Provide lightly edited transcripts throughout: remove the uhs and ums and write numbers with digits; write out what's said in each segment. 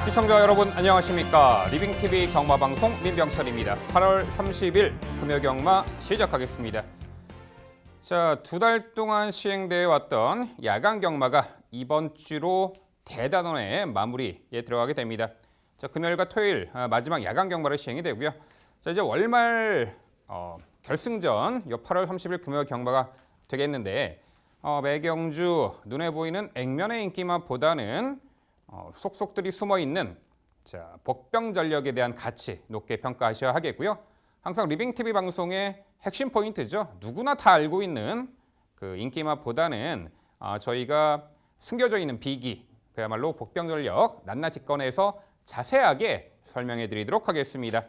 시청자 여러분 안녕하십니까. 리빙TV 경마방송 민병철입니다. 8월 30일 금요경마 시작하겠습니다. 자, 2달 동안 시행되어 왔던 야간 경마가 이번 주로 대단원의 마무리에 들어가게 됩니다. 자, 금요일과 토요일 마지막 야간 경마를 시행이 되고요. 자, 이제 월말 결승전 8월 30일 금요 경마가 되겠는데 매경주 눈에 보이는 액면의 인기만보다는 속속들이 숨어있는 복병 전력에 대한 가치 높게 평가하셔야 하겠고요. 항상 리빙TV 방송의 핵심 포인트죠. 누구나 다 알고 있는 그 인기만보다는 저희가 숨겨져 있는 비기, 그야말로 복병 전력 낱낱이 꺼내서 자세하게 설명해 드리도록 하겠습니다.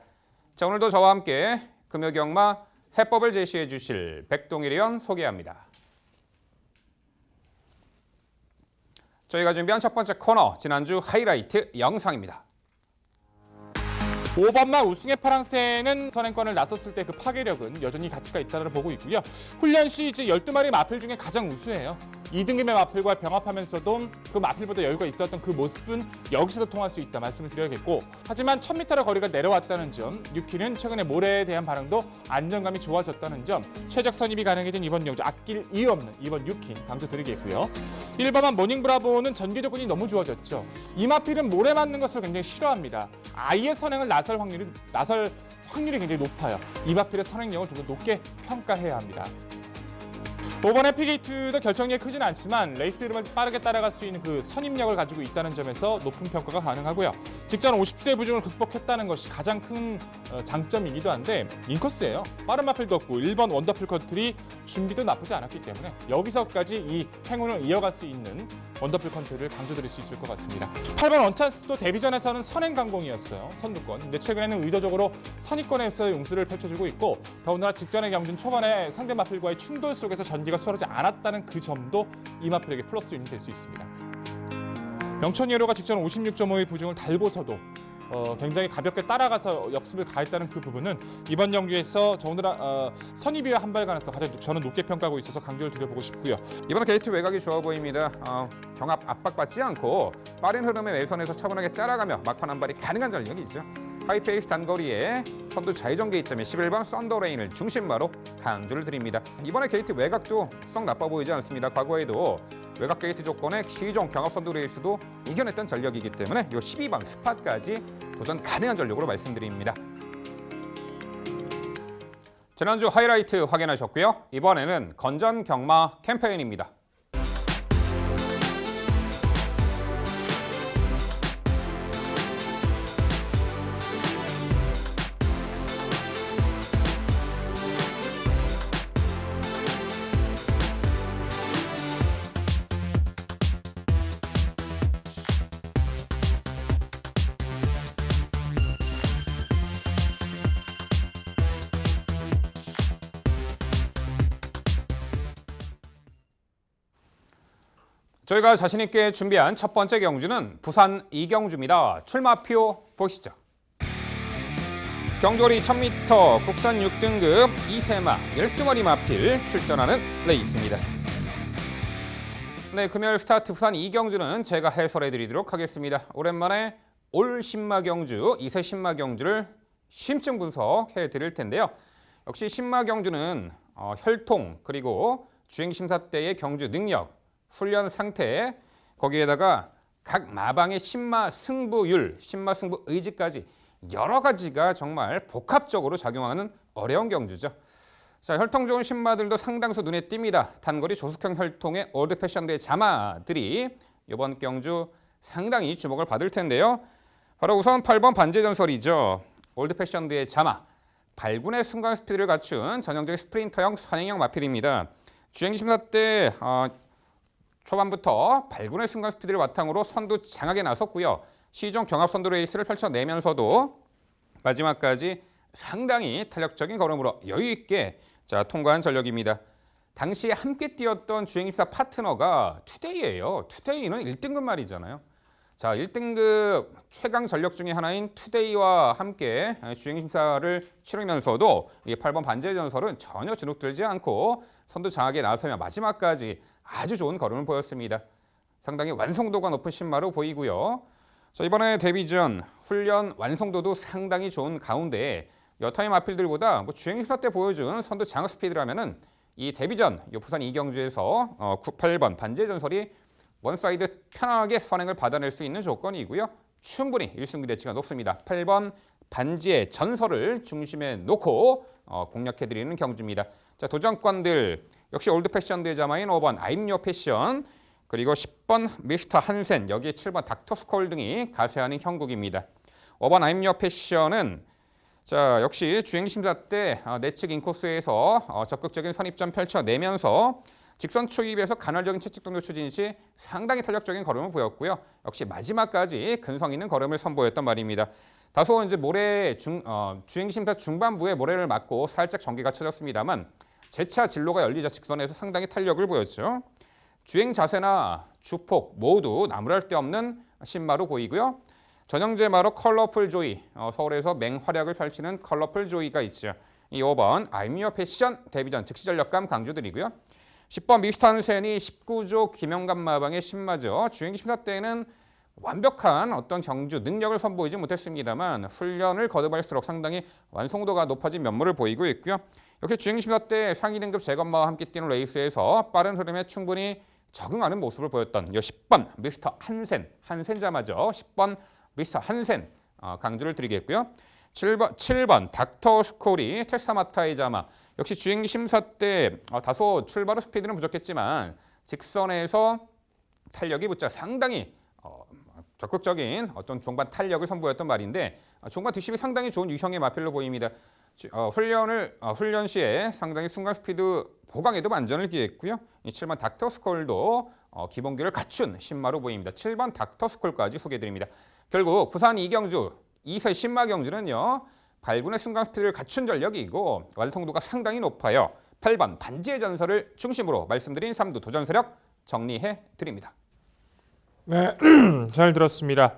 자, 오늘도 저와 함께 금요경마 해법을 제시해 주실 백동일 의원 소개합니다. 저희가 준비한 첫 번째 코너, 지난주 하이라이트 영상입니다. 5번마 우승의 파랑새는 선행권을 나섰을 때 그 파괴력은 여전히 가치가 있다고 보고 있고요. 훈련 시 이제 12마리 마필 중에 가장 우수해요. 2등급의 마필과 병합하면서도 그 마필보다 여유가 있었던 그 모습은 여기서도 통할 수 있다 말씀을 드려야겠고, 하지만 1000m 거리가 내려왔다는 점, 유키는 최근에 모래에 대한 반응도 안정감이 좋아졌다는 점, 최적 선입이 가능해진 이번 영주 아낄 이유 없는 이번 유키 강조드리겠고요. 1번만 모닝브라보는 전개 조건이 너무 좋아졌죠. 이 마필은 모래 맞는 것을 굉장히 싫어합니다. 아예 선행을 나설 확률이 굉장히 높아요. 이 마필의 선행력을 좀 더 높게 평가해야 합니다. 5번의 피게이트도 결정력이 크진 않지만 레이스 흐름을 빠르게 따라갈 수 있는 그 선임력을 가지고 있다는 점에서 높은 평가가 가능하고요. 직전 50대 부중을 극복했다는 것이 가장 큰 장점이기도 한데 인코스예요. 빠른 마필도 없고 1번 원더풀 컨트리 준비도 나쁘지 않았기 때문에 여기서까지 이 행운을 이어갈 수 있는 원더풀 컨트리를 강조드릴 수 있을 것 같습니다. 8번 원찬스도 데뷔전에서는 선행 강공이었어요. 선두권. 근데 최근에는 의도적으로 선입권에서 용수를 펼쳐주고 있고, 더군다나 직전의 경준 초반에 상대 마필과의 충돌 속에서 전기가 수월하지 않았다는 그 점도 이 마필에게 플러스 요인이 될 수 있습니다. 명천예로가 직전 56.5의 부중을 달고서도 굉장히 가볍게 따라가서 역습을 가했다는 그 부분은 이번 경기에서 더군다나 선입위와 한발 가능성 가장 저는 높게 평가하고 있어서 강조를 드려보고 싶고요. 이번에 게이트 외곽이 좋아 보입니다. 경합 압박받지 않고 빠른 흐름의 외선에서 차분하게 따라가며 막판 한발이 가능한 전력이죠. 하이페이스 단거리에 선두 좌회전 게이트점에 11번 썬더레인을 중심마로 강조를 드립니다. 이번에 게이트 외곽도 썩 나빠 보이지 않습니다. 과거에도 외곽 게이트 조건의 시종 경합 선두 레이스도 이겨냈던 전력이기 때문에 이 12번 스팟까지 도전 가능한 전력으로 말씀드립니다. 지난주 하이라이트 확인하셨고요. 이번에는 건전 경마 캠페인입니다. 저희가 자신 있게 준비한 첫 번째 경주는 부산 이경주입니다. 출마표 보시죠. 경주거리 1000m 국산 6등급 2세마 12마리 마필 출전하는 레이스입니다. 네, 금요일 스타트 부산 이경주는 제가 해설해 드리도록 하겠습니다. 오랜만에 올 신마 경주, 2세 신마 경주를 심층 분석해 드릴 텐데요. 역시 신마 경주는 혈통 그리고 주행심사 때의 경주 능력, 훈련 상태, 거기에다가 각 마방의 신마 승부율, 신마 승부 의지까지 여러 가지가 정말 복합적으로 작용하는 어려운 경주죠. 자, 혈통 좋은 신마들도 상당수 눈에 띕니다. 단거리 조숙형 혈통의 올드 패션드의 자마들이 이번 경주 상당히 주목을 받을 텐데요. 바로 우선 8번 반제전설이죠. 올드 패션드의 자마, 발군의 순간 스피드를 갖춘 전형적인 스프린터형 선행형 마필입니다. 주행심사 때 초반부터 발군의 순간 스피드를 바탕으로 선두 장악에 나섰고요. 시종 경합 선두 레이스를 펼쳐내면서도 마지막까지 상당히 탄력적인 걸음으로 여유 있게 통과한 전력입니다. 당시에 함께 뛰었던 주행심사 파트너가 투데이예요. 투데이는 1등급 말이잖아요. 자, 1등급 최강 전력 중에 하나인 투데이와 함께 주행심사를 치르면서도 이 8번 반제전설은 전혀 주눅들지 않고 선두 장악에 나서며 마지막까지 아주 좋은 걸음을 보였습니다. 상당히 완성도가 높은 신마로 보이고요. 자, 이번에 데뷔전 훈련 완성도도 상당히 좋은 가운데 여타의 마필들보다 주행 심사 때 보여준 선두 장어 스피드라면은 이 데뷔전 부산 이경주에서 8번 반지의 전설이 원사이드 편하게 선행을 받아낼 수 있는 조건이고요. 충분히 1승 기대치가 높습니다. 8번 반지의 전설을 중심에 놓고 공략해드리는 경주입니다. 자, 도전권들 역시 올드 패션 대자마인 5번 I'm Your Passion, 그리고 10번 미스터 한센, 여기에 7번 닥터 스콜 등이 가세하는 형국입니다. 5번 I'm Your Passion은 자, 역시 주행 심사 때 내측 인코스에서 적극적인 선입점 펼쳐내면서 직선 초입에서 간헐적인 채찍 동료 추진 시 상당히 탄력적인 걸음을 보였고요. 역시 마지막까지 근성 있는 걸음을 선보였던 말입니다. 다소 이제 주행 심사 중반부에 모래를 맞고 살짝 전개가 쳐졌습니다만 재차 진로가 열리자 직선에서 상당히 탄력을 보였죠. 주행 자세나 주폭 모두 나무랄 데 없는 신마로 보이고요. 전형제 마로 컬러풀 조이, 서울에서 맹활약을 펼치는 컬러풀 조이가 있죠. 이 5번 I'm Your Passion 데뷔전 즉시 전력감 강조드리고요. 10번 미스터 한센이 19조 김영감 마방의 신마죠. 주행 심사 때는 완벽한 어떤 경주 능력을 선보이지 못했습니다만 훈련을 거듭할수록 상당히 완성도가 높아진 면모를 보이고 있고요. 역시 주행 심사 때 상위 등급 재건마와 함께 뛰는 레이스에서 빠른 흐름에 충분히 적응하는 모습을 보였던 10번 미스터 한센자마죠. 10번 미스터 한센 강조를 드리겠고요. 7번 닥터 스콜이 테스타마타의 자마, 역시 주행 심사 때 다소 출발 후 스피드는 부족했지만 직선에서 탄력이 붙자 상당히 적극적인 어떤 종반 탄력을 선보였던 말인데 종반 뒷심이 상당히 좋은 유형의 마필로 보입니다. 훈련 시에 상당히 순간 스피드 보강에도 만전을 기했고요. 이 7번 닥터 스콜도 기본기를 갖춘 신마로 보입니다. 7번 닥터 스콜까지 소개해드립니다. 결국 부산 이경주 2세 신마 경주는요. 발군의 순간 스피드를 갖춘 전력이고 완성도가 상당히 높아요. 8번 반지의 전설을 중심으로 말씀드린 3두 도전 세력 정리해 드립니다. 네, 잘 들었습니다.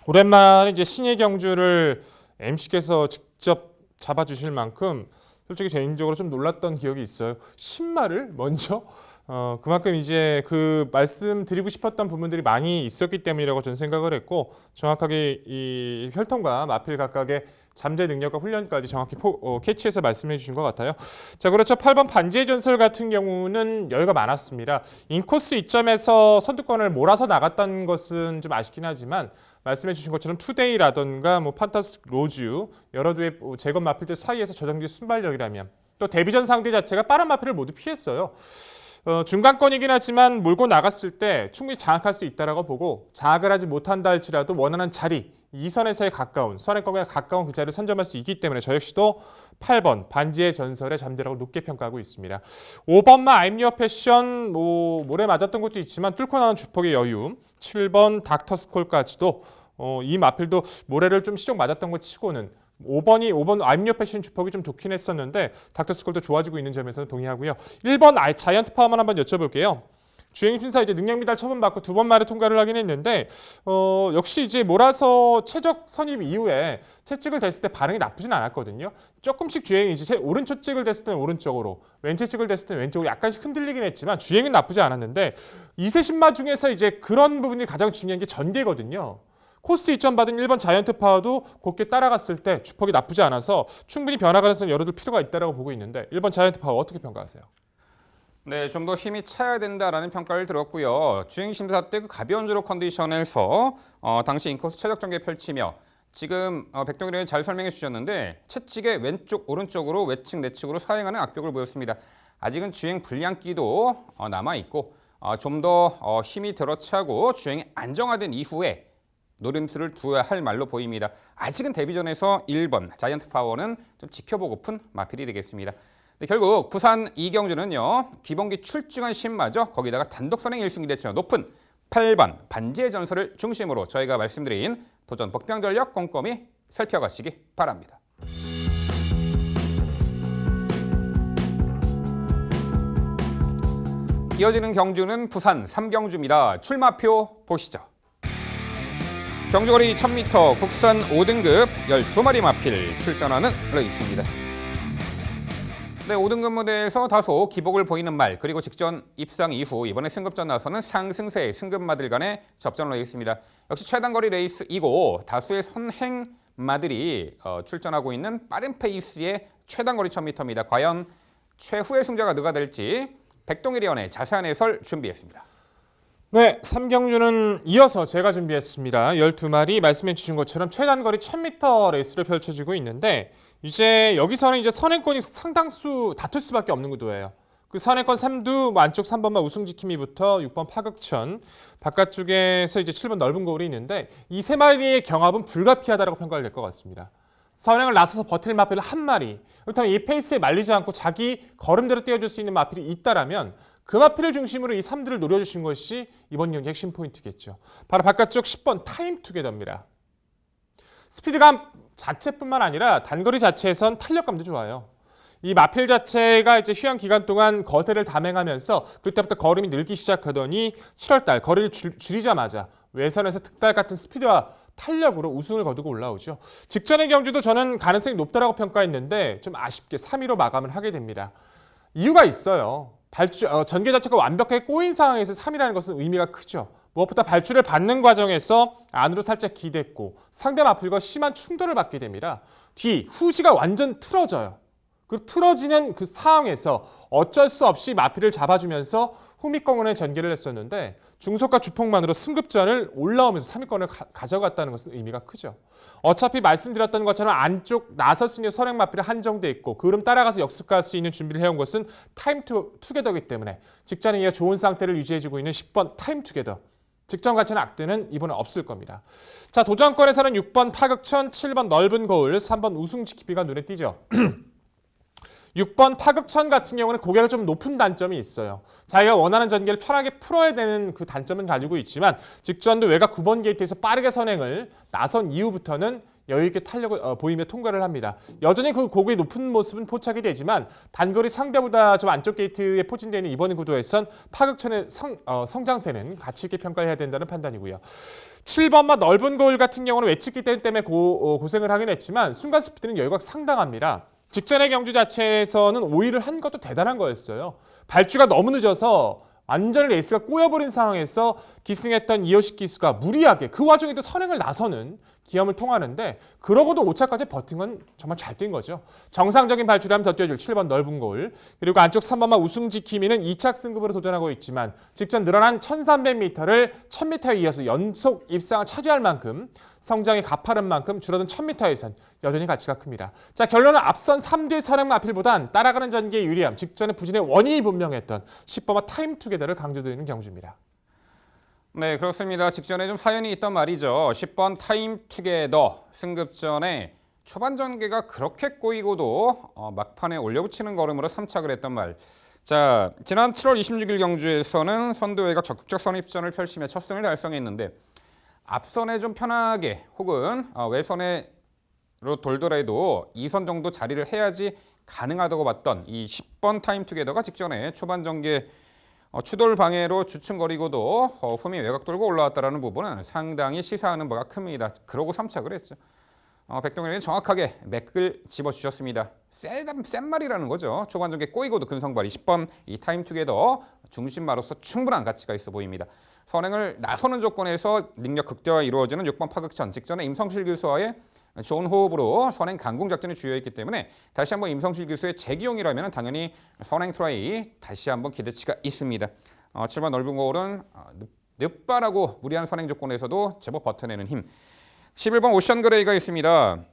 오랜만에 이제 신예 경주를 MC께서 직접 잡아주실 만큼 솔직히 개인적으로 좀 놀랐던 기억이 있어요. 신마를 먼저 그만큼 이제 그 말씀드리고 싶었던 부분들이 많이 있었기 때문이라고 저는 생각을 했고 정확하게 이 혈통과 마필 각각의 잠재 능력과 훈련까지 정확히 캐치해서 말씀해 주신 것 같아요. 자, 그렇죠. 8번 반지의 전설 같은 경우는 여유가 많았습니다. 인코스 이점에서 선두권을 몰아서 나갔던 것은 좀 아쉽긴 하지만 말씀해 주신 것처럼 투데이라던가 판타스틱 로즈 여러 두의 재건 마필들 사이에서 저정지 순발력이라면 또 데뷔전 상대 자체가 빠른 마필을 모두 피했어요. 중간권이긴 하지만 몰고 나갔을 때 충분히 장악할 수 있다라고 보고 장악을 하지 못한다 할지라도 원하는 자리 2선에서의 가까운 선행권에 가까운 그 자리를 선점할 수 있기 때문에 저 역시도 8번 반지의 전설의 잠재력을 높게 평가하고 있습니다. 5번만 I'm Your Passion 모래 맞았던 것도 있지만 뚫고 나온 주폭의 여유 7번 닥터 스콜까지도 이 마필도 모래를 좀 시종 맞았던 것 치고는 5번 I'm Your Passion 주폭이 좀 좋긴 했었는데 닥터 스콜도 좋아지고 있는 점에서는 동의하고요. 1번 자이언트 파워만 한번 여쭤볼게요. 주행 심사 이제 능력 미달 처분 받고 2번 만에 통과를 하긴 했는데 역시 이제 몰아서 최적 선입 이후에 채찍을 댔을 때 반응이 나쁘진 않았거든요. 조금씩 주행이 이제 오른쪽 찍을 댔을 때는 오른쪽으로, 왼쪽 찍을 댔을 때는 왼쪽으로 약간씩 흔들리긴 했지만 주행은 나쁘지 않았는데 2세 신마 중에서 이제 그런 부분이 가장 중요한 게 전개거든요. 코스 2점 받은 1번 자이언트 파워도 곱게 따라갔을 때 주폭이 나쁘지 않아서 충분히 변화 가능성을 열어둘 필요가 있다고 보고 있는데 1번 자이언트 파워 어떻게 평가하세요? 네, 좀 더 힘이 차야 된다라는 평가를 들었고요. 주행 심사 때 그 가벼운 주로 컨디션에서 당시 인코스 최적 전개 펼치며 지금 백동일은 잘 설명해 주셨는데 채찍의 왼쪽 오른쪽으로 외측 내측으로 사행하는 악벽을 보였습니다. 아직은 주행 불량기도 남아 있고 좀 더 힘이 들어차고 주행이 안정화된 이후에 노림수를 두어야 할 말로 보입니다. 아직은 데뷔전에서 1번 자이언트 파워는 좀 지켜보고픈 마필이 되겠습니다. 네, 결국 부산 이경주는요. 기본기 출중한 신마죠. 거기다가 단독 선행 1승 기대치가 높은 8번 반지의 전설을 중심으로 저희가 말씀드린 도전 복병 전력 꼼꼼히 살펴가시기 바랍니다. 이어지는 경주는 부산 3경주입니다. 출마표 보시죠. 경주거리 1000m 국산 5등급 12마리 마필 출전하는 레이스입니다. 네, 5등급 무대에서 다소 기복을 보이는 말, 그리고 직전 입상 이후 이번에 승급전 나서는 상승세의 승급마들 간의 접전을 하겠습니다. 역시 최단거리 레이스이고 다수의 선행마들이 출전하고 있는 빠른 페이스의 최단거리 1000m입니다. 과연 최후의 승자가 누가 될지 백동일 위원의 자세한 해설 준비했습니다. 네, 3경주는 이어서 제가 준비했습니다. 12마리 말씀해 주신 것처럼 최단거리 1000m 레이스로 펼쳐지고 있는데 이제 여기서는 이제 선행권이 상당수 다툴 수밖에 없는 구도예요. 그 선행권 3두 안쪽 3번만 우승지킴이부터 6번 파극천, 바깥쪽에서 이제 7번 넓은 거울이 있는데 이 세 마리의 경합은 불가피하다고 평가를 낼 것 같습니다. 선행을 나서서 버틸 마필 한 마리, 그렇다면 이 페이스에 말리지 않고 자기 걸음대로 떼어줄 수 있는 마필이 있다라면 그 마필을 중심으로 이 3들을 노려주신 것이 이번 경기 핵심 포인트겠죠. 바로 바깥쪽 10번 타임투게더입니다. 스피드감 자체뿐만 아니라 단거리 자체에선 탄력감도 좋아요. 이 마필 자체가 이제 휴양 기간 동안 거세를 담행하면서 그때부터 걸음이 늘기 시작하더니 7월달 거리를 줄이자마자 외선에서 득달 같은 스피드와 탄력으로 우승을 거두고 올라오죠. 직전의 경주도 저는 가능성이 높다라고 평가했는데 좀 아쉽게 3위로 마감을 하게 됩니다. 이유가 있어요. 전개 자체가 완벽하게 꼬인 상황에서 3위라는 것은 의미가 크죠. 무엇보다 발주를 받는 과정에서 안으로 살짝 기댔고 상대 마필과 심한 충돌을 받게 됩니다. 후지가 완전 틀어져요. 그 틀어지는 그 상황에서 어쩔 수 없이 마필을 잡아주면서 후미권의 전개를 했었는데 중속과 주폭만으로 승급전을 올라오면서 3위권을 가져갔다는 것은 의미가 크죠. 어차피 말씀드렸던 것처럼 안쪽 나설승의 선행 마필이 한정돼 있고 그 흐름 따라가서 역습할 수 있는 준비를 해온 것은 타임 투게더이기 때문에 직전에 이어 좋은 상태를 유지해주고 있는 10번 타임 투게더. 직전 가치는 악드는 이번에 없을 겁니다. 자, 도전권에서는 6번 파극천, 7번 넓은 거울, 3번 우승지키비가 눈에 띄죠. 6번 파극천 같은 경우는 고개가 좀 높은 단점이 있어요. 자기가 원하는 전개를 편하게 풀어야 되는 그 단점은 가지고 있지만 직전도 외곽 9번 게이트에서 빠르게 선행을 나선 이후부터는 여유있게 탄력을 보이며 통과를 합니다. 여전히 그 고개의 높은 모습은 포착이 되지만 단거리 상대보다 좀 안쪽 게이트에 포진되어 있는 이번 구도에선 파극천의 성장세는 가치 있게 평가해야 된다는 판단이고요. 7번마 넓은 거울 같은 경우는 외측기 때문에 고생을 하긴 했지만 순간 스피드는 여유가 상당합니다. 직전의 경주 자체에서는 5위를 한 것도 대단한 거였어요. 발주가 너무 늦어서 완전히 레이스가 꼬여버린 상황에서 기승했던 이호식 기수가 무리하게 그 와중에도 선행을 나서는 기염을 통하는데 그러고도 5차까지 버틴 건 정말 잘 뛴 거죠. 정상적인 발주라면 더 뛰어줄 7번 넓은 거울, 그리고 안쪽 3번마 우승지킴이는 2착 승급으로 도전하고 있지만 직전 늘어난 1300m를 1000m에 이어서 연속 입상을 차지할 만큼 성장이 가파른 만큼 줄어든 1000m에선 여전히 가치가 큽니다. 자, 결론은 앞선 3뒤의 선행 마필보단 따라가는 전개의 유리함, 직전의 부진의 원인이 분명했던 10번마 타임 투게더를 강조드리는 경주입니다. 네, 그렇습니다. 직전에 좀 사연이 있던 말이죠. 10번 타임 투게더 승급전에 초반 전개가 그렇게 꼬이고도 막판에 올려붙이는 걸음으로 3착을 했던 말. 자, 지난 7월 26일 경주에서는 선두외곽 적극적 선입전을 펼치며 첫 승을 달성했는데 앞선에 좀 편하게 혹은 외선으로 돌더라도 2선 정도 자리를 해야지 가능하다고 봤던 이 10번 타임 투게더가 직전에 초반 전개 추돌 방해로 주춤거리고도 후미 외곽 돌고 올라왔다는 부분은 상당히 시사하는 바가 큽니다. 그러고 3착을 했죠. 백동일은 정확하게 맥을 집어주셨습니다. 센 말이라는 거죠. 초반 전개 꼬이고도 근성발 20번 이 타임 투게더 중심마로서 충분한 가치가 있어 보입니다. 선행을 나서는 조건에서 능력 극대화 이루어지는 6번 파극천, 직전에 임성실 교수와의 좋은 호흡으로 선행 강공 작전이 주요했기 때문에 다시 한번 임성실 교수의 재기용이라면 당연히 선행 트라이 다시 한번 기대치가 있습니다. 7번 넓은 거울은 늦바라고 무리한 선행 조건에서도 제법 버텨내는 힘. 11번 오션 그레이가 있습니다.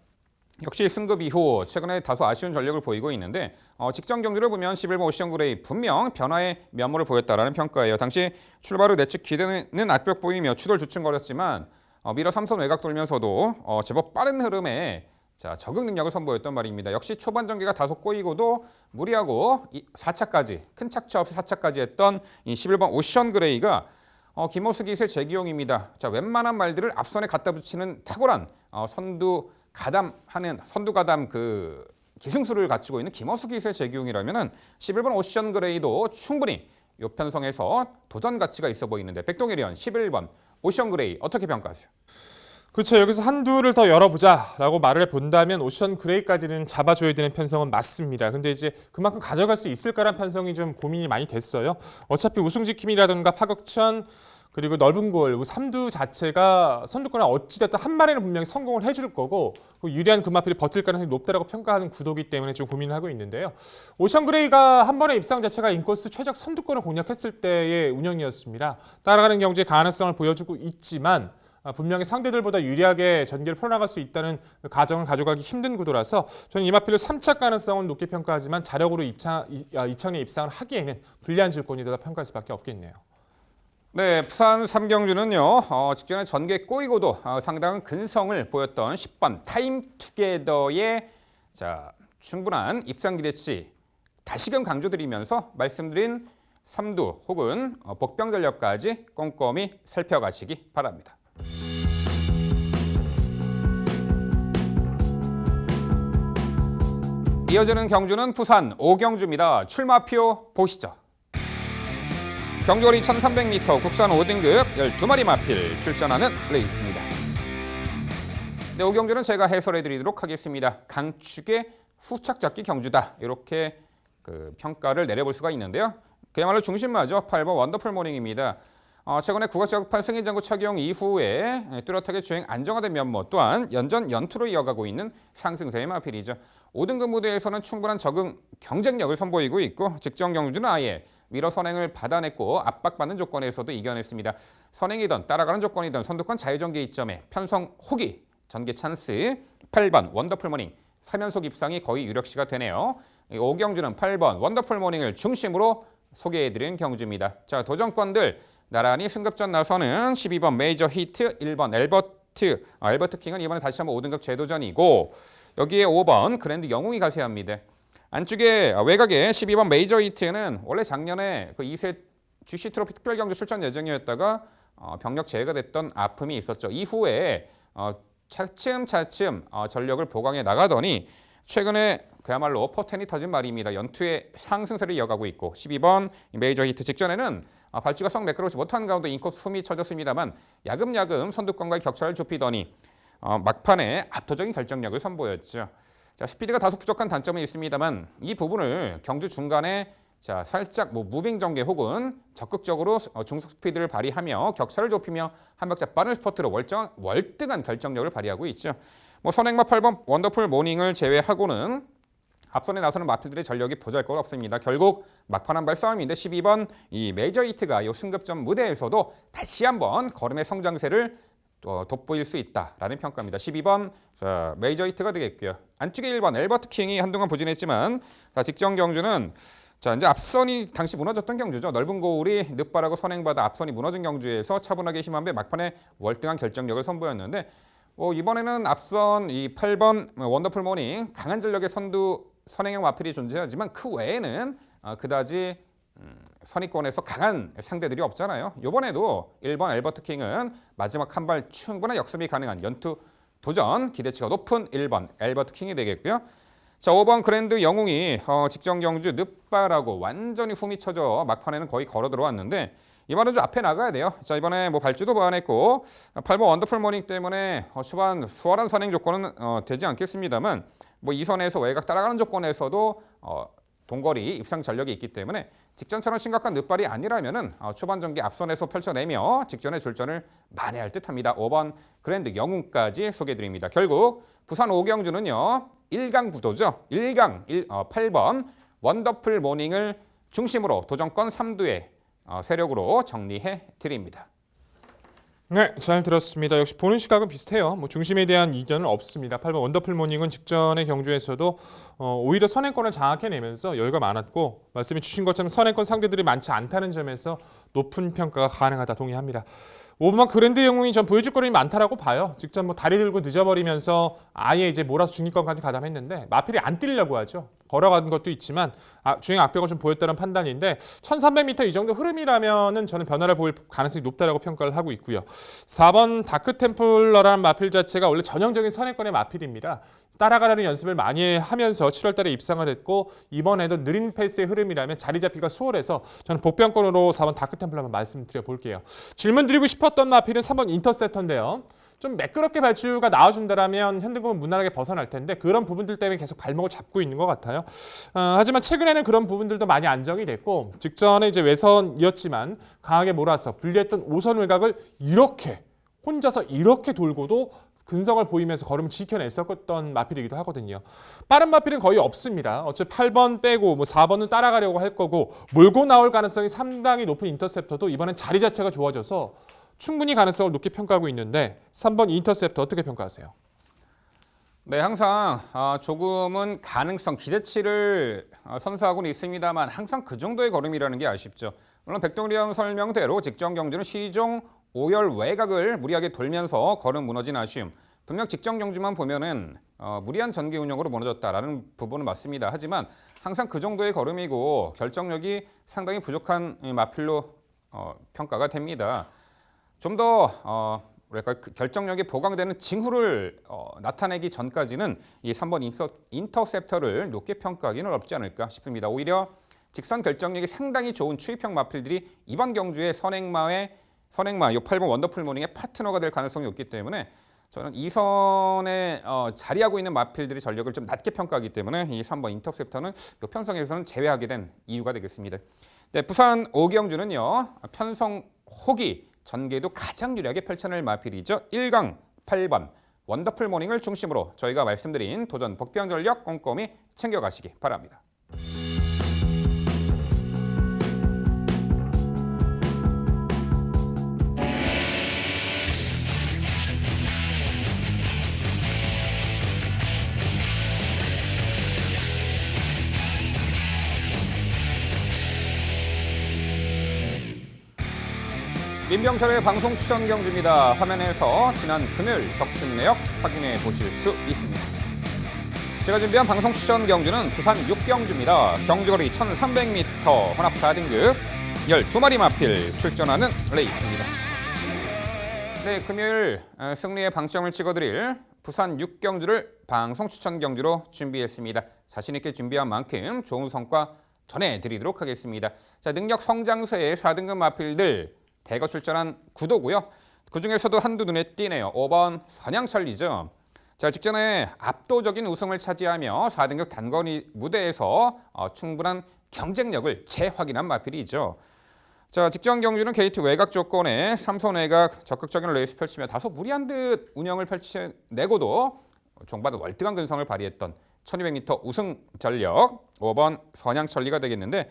역시 승급 이후 최근에 다소 아쉬운 전력을 보이고 있는데 직전 경주를 보면 11번 오션 그레이 분명 변화의 면모를 보였다라는 평가예요. 당시 출발 후 내측 기대는 악벽 보이며 추돌 주춤거렸지만 미러 3선 외곽 돌면서도 제법 빠른 흐름에 적응 능력을 선보였던 말입니다. 역시 초반 전개가 다소 꼬이고도 무리하고 4차까지 큰 착취 없이 4차까지 했던 이 11번 오션 그레이가 김호수 기수의 재기용입니다. 자, 웬만한 말들을 앞선에 갖다 붙이는 탁월한 선두 가담 그 기승수를 갖추고 있는 김호수 기수의 재기용이라면은 11번 오션 그레이도 충분히 요 편성에서 도전 가치가 있어 보이는데 백동일 의원 11번 오션 그레이 어떻게 평가하세요? 그렇죠. 여기서 한두를 더 열어보자라고 말을 해본다면 오션 그레이까지는 잡아줘야 되는 편성은 맞습니다. 근데 이제 그만큼 가져갈 수 있을까란 편성이 좀 고민이 많이 됐어요. 어차피 우승지킴이라든가 파격천 그리고 넓은 골, 3두 자체가 선두권에 어찌됐든 한 마리는 분명히 성공을 해줄 거고 유리한 금마필이 버틸 가능성이 높다라고 평가하는 구도기 때문에 좀 고민을 하고 있는데요. 오션 그레이가 한 번의 입상 자체가 인코스 최적 선두권을 공략했을 때의 운영이었습니다. 따라가는 경주의 가능성을 보여주고 있지만 분명히 상대들보다 유리하게 전개를 풀어나갈 수 있다는 가정을 가져가기 힘든 구도라서 저는 이 마필을 3차 가능성은 높게 평가하지만 자력으로 이창에 입상을 하기에는 불리한 질권이다 평가할 수밖에 없겠네요. 네, 부산 3경주는요. 직전에 전개 꼬이고도 상당한 근성을 보였던 10번 타임투게더의 충분한 입상 기대치 다시금 강조드리면서 말씀드린 3두 혹은 복병 전력까지 꼼꼼히 살펴가시기 바랍니다. 이어지는 경주는 부산 5경주입니다. 출마표 보시죠. 경주거리 1300m 국산 5등급 12마리 마필 출전하는 레이스입니다. 네, 5경주는 제가 해설해드리도록 하겠습니다. 강축의 후착잡기 경주다. 이렇게 평가를 내려볼 수가 있는데요. 그야말로 중심마저 8번 원더풀 모닝입니다. 최근에 국악자급판 승인장구 착용 이후에 뚜렷하게 주행 안정화된 면모 또한 연투로 이어가고 있는 상승세의 마필이죠. 5등급 무대에서는 충분한 적응 경쟁력을 선보이고 있고 직전 경주는 아예 미러 선행을 받아냈고 압박받는 조건에서도 이겨냈습니다. 선행이든 따라가는 조건이든 선두권 자유전개 이점에 편성 호기, 전개 찬스 8번 원더풀 모닝 3연속 입상이 거의 유력시가 되네요. 5경주는 8번 원더풀 모닝을 중심으로 소개해드리는 경주입니다. 자, 도전권들 나란히 승급전 나서는 12번 메이저 히트, 1번 엘버트 킹은 이번에 다시 한번 5등급 재도전이고 여기에 5번 그랜드 영웅이 가세합니다. 안쪽에 외곽에 12번 메이저 히트는 원래 작년에 그 2세 GC 트로피 특별경주 출전 예정이었다가 병력 제외가 됐던 아픔이 있었죠. 이후에 차츰 전력을 보강해 나가더니 최근에 그야말로 포텐이 터진 말입니다. 연투의 상승세를 이어가고 있고 12번 메이저 히트 직전에는 발주가 썩 매끄럽지 못한 가운데 인코스 흠이 쳐졌습니다만 야금야금 선두권과의 격차를 좁히더니 막판에 압도적인 결정력을 선보였죠. 자, 스피드가 다소 부족한 단점은 있습니다만 이 부분을 경주 중간에 살짝 무빙 전개 혹은 적극적으로 중속 스피드를 발휘하며 격차를 좁히며 한 박자 빠른 스퍼트로 월등한 결정력을 발휘하고 있죠. 선행마 8번 원더풀 모닝을 제외하고는 앞선에 나서는 마필들의 전력이 보잘것없습니다. 결국 막판 한 발 싸움인데 12번 이 메이저 히트가 이 승급전 무대에서도 다시 한번 걸음의 성장세를 돋보일 수 있다라는 평가입니다. 12번 메이저 히트가 되겠고요. 안쪽에 1번 엘버트 킹이 한동안 부진했지만 직전 경주는 이제 앞선이 당시 무너졌던 경주죠. 넓은 고울이 늦바라고 선행받아 앞선이 무너진 경주에서 차분하게 힘한배 막판에 월등한 결정력을 선보였는데 이번에는 앞선 이 8번 원더풀 모닝 강한 전력의 선행형 마필이 존재하지만 그 외에는 그다지 선의권에서 강한 상대들이 없잖아요. 이번에도 1번 엘버트 킹은 마지막 한 발 충분한 역습이 가능한 연투 도전 기대치가 높은 1번 엘버트 킹이 되겠고요. 자, 5번 그랜드 영웅이 직전 경주 늦바라고 완전히 흠이 쳐져 막판에는 거의 걸어 들어왔는데 이번은 좀 앞에 나가야 돼요. 자, 이번에 발주도 보완했고 8번 원더풀 모닝 때문에 초반 수월한 선행 조건은 되지 않겠습니다만 이 선에서 외곽 따라가는 조건에서도 동거리 입상 전력이 있기 때문에 직전처럼 심각한 늦발이 아니라면은 초반 전개 앞선에서 펼쳐내며 직전의 출전을 만회할 듯합니다. 5번 그랜드 영웅까지 소개해드립니다. 결국 부산 5경주는요 1강 구도죠. 8번 원더풀 모닝을 중심으로 도전권 3두의 세력으로 정리해 드립니다. 네, 잘 들었습니다. 역시 보는 시각은 비슷해요. 중심에 대한 이견은 없습니다. 8번 원더풀 모닝은 직전의 경주에서도 오히려 선행권을 장악해내면서 여유가 많았고 말씀해 주신 것처럼 선행권 상대들이 많지 않다는 점에서 높은 평가가 가능하다 동의합니다. 5번 그랜드 영웅이 전 보여줄 거리는 많다라고 봐요. 직전 다리 들고 늦어버리면서 아예 이제 몰아서 중위권까지 가담했는데 마필이 안 뛰려고 하죠. 걸어가는 것도 있지만 주행 악벽을 좀 보였다는 판단인데 1300m 이 정도 흐름이라면은 저는 변화를 보일 가능성이 높다라고 평가를 하고 있고요. 4번 다크 템플러라는 마필 자체가 원래 전형적인 선행권의 마필입니다. 따라가려는 연습을 많이 하면서 7월 달에 입상을 했고 이번에도 느린 페이스의 흐름이라면 자리 잡기가 수월해서 저는 복병권으로 4번 다크 템플러 한번 말씀드려 볼게요. 질문 드리고 싶었던 마필은 3번 인터셉터인데요. 좀 매끄럽게 발주가 나와준다라면 현등급은 무난하게 벗어날 텐데 그런 부분들 때문에 계속 발목을 잡고 있는 것 같아요. 하지만 최근에는 그런 부분들도 많이 안정이 됐고 직전에 이제 외선이었지만 강하게 몰아서 불리했던 5선 외곽을 이렇게 혼자서 이렇게 돌고도 근성을 보이면서 걸음을 지켜냈었던 마필이기도 하거든요. 빠른 마필은 거의 없습니다. 어차피 8번 빼고 뭐 4번은 따라가려고 할 거고 몰고 나올 가능성이 상당히 높은 인터셉터도 이번엔 자리 자체가 좋아져서 충분히 가능성을 높게 평가하고 있는데 3번 인터셉터 어떻게 평가하세요? 네, 항상 조금은 가능성, 기대치를 선사하고는 있습니다만 항상 그 정도의 걸음이라는 게 아쉽죠. 물론 백동리 형 설명대로 직전 경주는 시종 5열 외곽을 무리하게 돌면서 걸음 무너진 아쉬움. 분명 직전 경주만 보면은 무리한 전개 운영으로 무너졌다라는 부분은 맞습니다. 하지만 항상 그 정도의 걸음이고 결정력이 상당히 부족한 마필로 평가가 됩니다. 좀 더 결정력이 보강되는 징후를 나타내기 전까지는 이 3번 인터셉터를 높게 평가하기는 어렵지 않을까 싶습니다. 오히려 직선 결정력이 상당히 좋은 추입형 마필들이 이번 경주의 선행마 이 8번 원더풀 모닝의 파트너가 될 가능성이 높기 때문에 저는 이 선에 자리하고 있는 마필들의 전력을 좀 낮게 평가하기 때문에 이 3번 인터셉터는 이 편성에서는 제외하게 된 이유가 되겠습니다. 네, 부산 오경주는요. 편성 호기 전개도 가장 유리하게 펼쳐낼 마필이죠. 1강 8번 원더풀 모닝을 중심으로 저희가 말씀드린 도전 복병 전력 꼼꼼히 챙겨가시기 바랍니다. 민병철의 방송 추천 경주입니다. 화면에서 지난 금요일 적중 내역 확인해 보실 수 있습니다. 제가 준비한 방송 추천 경주는 부산 6경주입니다. 경주거리 1300m 혼합 4등급 12마리 마필 출전하는 레이스입니다. 네, 금요일 승리의 방점을 찍어드릴 부산 6경주를 방송 추천 경주로 준비했습니다. 자신 있게 준비한 만큼 좋은 성과 전해드리도록 하겠습니다. 자, 능력 성장세의 4등급 마필들 대거 출전한 구도고요. 그중에서도 한두 눈에 띄네요. 5번 선양철리죠. 자, 직전에 압도적인 우승을 차지하며 4등급 단거리 무대에서 충분한 경쟁력을 재확인한 마필이죠. 자, 직전 경주는 게이트 외곽 조건에 3선 외곽 적극적인 레이스 펼치며 다소 무리한 듯 운영을 펼쳐내고도 종바도 월등한 근성을 발휘했던 1200m 우승 전력 5번 선양철리가 되겠는데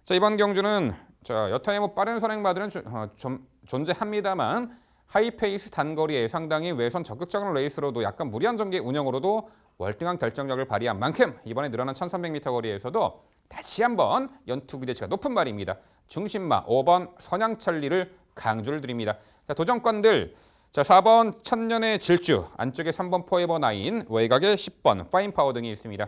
자, 이번 경주는 여타의 빠른 선행마들은 좀 존재합니다만 하이페이스 단거리에 상당히 외선 적극적인 레이스로도 약간 무리한 전개 운영으로도 월등한 결정력을 발휘한 만큼 이번에 늘어난 1300m 거리에서도 다시 한번 연투 기대치가 높은 말입니다. 중심마 5번 선양철리를 강조를 드립니다. 자, 도전권들 4번 천년의 질주, 안쪽에 3번 포에버 나인, 외곽에 10번 파인파워 등이 있습니다.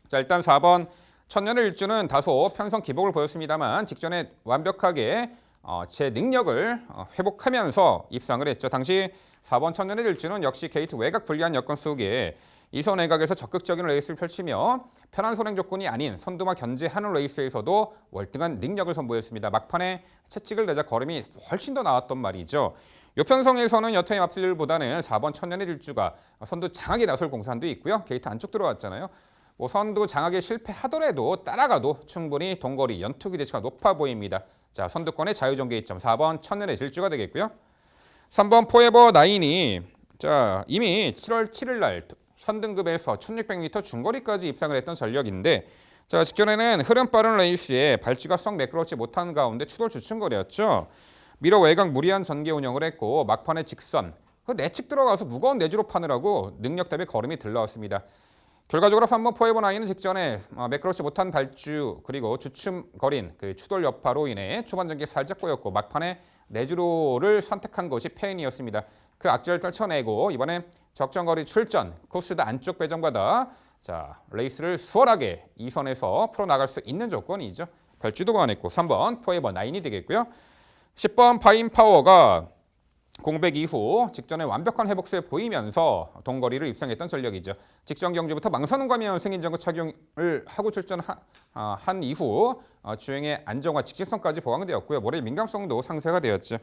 자, 일단 4번 천년의 일주는 다소 편성 기복을 보였습니다만 직전에 완벽하게 제 능력을 회복하면서 입상을 했죠. 당시 4번 천년의 일주는 역시 게이트 외곽 불리한 여건 속에 2선 외곽에서 적극적인 레이스를 펼치며 편한 선행 조건이 아닌 선두마 견제하는 레이스에서도 월등한 능력을 선보였습니다. 막판에 채찍을 내자 걸음이 훨씬 더 나왔던 말이죠. 요 편성에서는 여타의 마필보다는 4번 천년의 일주가 선두 장악에 나설 공산도 있고요. 게이트 안쪽 들어왔잖아요. 선두 장악에 실패하더라도 따라가도 충분히 동거리 연투 기대치가 높아 보입니다. 자, 선두권의 자유전개이점 4번 천년의 질주가 되겠고요. 3번 포에버 나인이 이미 7월 7일 날 현등급에서 1600m 중거리까지 입상을 했던 전력인데 직전에는 흐름 빠른 레이스에 발주가 썩 매끄럽지 못한 가운데 추돌 주춤거리였죠. 미러 외곽 무리한 전개 운영을 했고 막판에 직선 내측 들어가서 무거운 내주로 파느라고 능력 대비 걸음이 들러왔습니다. 결과적으로 3번 포에버 나인은 직전에 매끄럽지 못한 발주 그리고 주춤거린 추돌 여파로 인해 초반 전개 살짝 꼬였고 막판에 내주로를 선택한 것이 패인이었습니다. 그 악재를 떨쳐내고 이번에 적정거리 출전, 코스도 안쪽 배정받아 레이스를 수월하게 2선에서 풀어나갈 수 있는 조건이죠. 발주도 보완했고 3번 포에버 나인이 되겠고요. 10번 파인파워가 공백 이후 직전에 완벽한 회복세에 보이면서 동거리를 입상했던 전력이죠. 직전 경주부터 망선은 과면 승인정구 착용을 하고 출전한 이후 주행의 안정화 직진성까지 보강되었고요. 모래 민감성도 상쇄가 되었죠.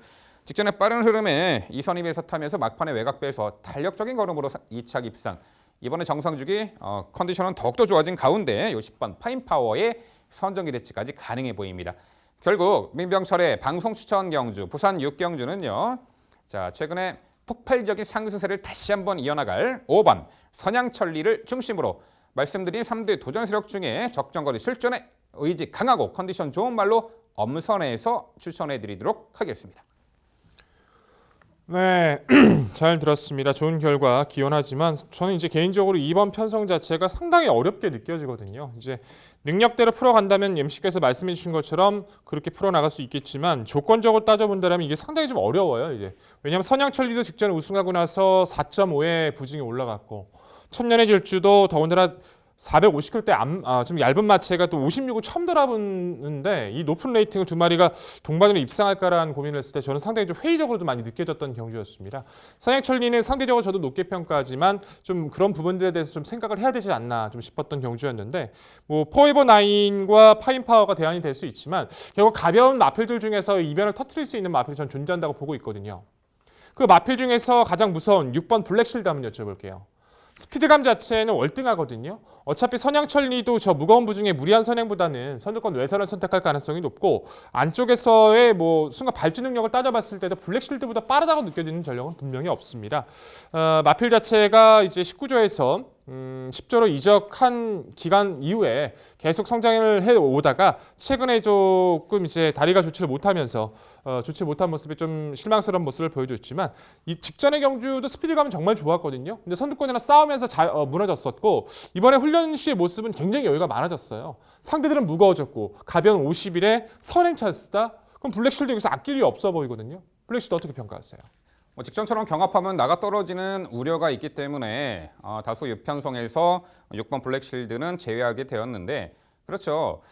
직전에 빠른 흐름에 이선입에서 타면서 막판에 외곽 빼서 탄력적인 걸음으로 2차 입상. 이번에 정상주기 컨디션은 더욱더 좋아진 가운데 요 10번 파인파워의 선정기 대치까지 가능해 보입니다. 결국 민병철의 방송 추천 경주 부산 6경주는요. 자, 최근에 폭발적인 상승세를 다시 한번 이어나갈 5번 선양천리를 중심으로 말씀드린 3대 도전 세력 중에 적정거리 실전에 의지 강하고 컨디션 좋은 말로 엄선해서 추천해드리도록 하겠습니다. 네, 잘 들었습니다. 좋은 결과 기원하지만 저는 이제 개인적으로 이번 편성 자체가 상당히 어렵게 느껴지거든요. 이제 능력대로 풀어간다면 MC께서 말씀해 주신 것처럼 그렇게 풀어나갈 수 있겠지만 조건적으로 따져본다면 이게 상당히 좀 어려워요. 이제 왜냐하면 선양천리도 직전에 우승하고 나서 4.5에 부진이 올라갔고 천년의 질주도 더군다나 450km대 좀 얇은 마체가 또 56을 처음 달아보는데 이 높은 레이팅을 두 마리가 동반으로 입상할까라는 고민을 했을 때 저는 상당히 좀 회의적으로 좀 많이 느껴졌던 경주였습니다. 선양천리는 상대적으로 저도 높게 평가하지만 좀 그런 부분들에 대해서 좀 생각을 해야 되지 않나 좀 싶었던 경주였는데 뭐 포에버 9과 파인파워가 대안이 될 수 있지만 결국 가벼운 마필들 중에서 이변을 터뜨릴 수 있는 마필이 전 존재한다고 보고 있거든요. 그 마필 중에서 가장 무서운 6번 블랙실드 한번 여쭤볼게요. 스피드감 자체는 월등하거든요. 어차피 선양천리도 저 무거운 부중에 무리한 선행보다는 선두권 외선을 선택할 가능성이 높고 안쪽에서의 뭐 순간 발주 능력을 따져봤을 때도 블랙실드보다 빠르다고 느껴지는 전력은 분명히 없습니다. 마필 자체가 이제 19조에서 10조로 이적한 기간 이후에 계속 성장을 해 오다가 최근에 조금 이제 다리가 좋지를 못하면서 좋지 못한 모습이 좀 실망스러운 모습을 보여줬지만 이 직전의 경주도 스피드감은 정말 좋았거든요. 근데 선두권이랑 싸우면서 무너졌었고 이번에 훈련 시의 모습은 굉장히 여유가 많아졌어요. 상대들은 무거워졌고 가벼운 50일에 선행 찬스다? 그럼 블랙실드 여기서 아낄 이유 없어 보이거든요. 블랙실드 어떻게 평가하세요? 직전처럼 경합하면 나가 떨어지는 우려가 있기 때문에 다소 유편성에서 6번 블랙실드는 제외하게 되었는데 그렇죠.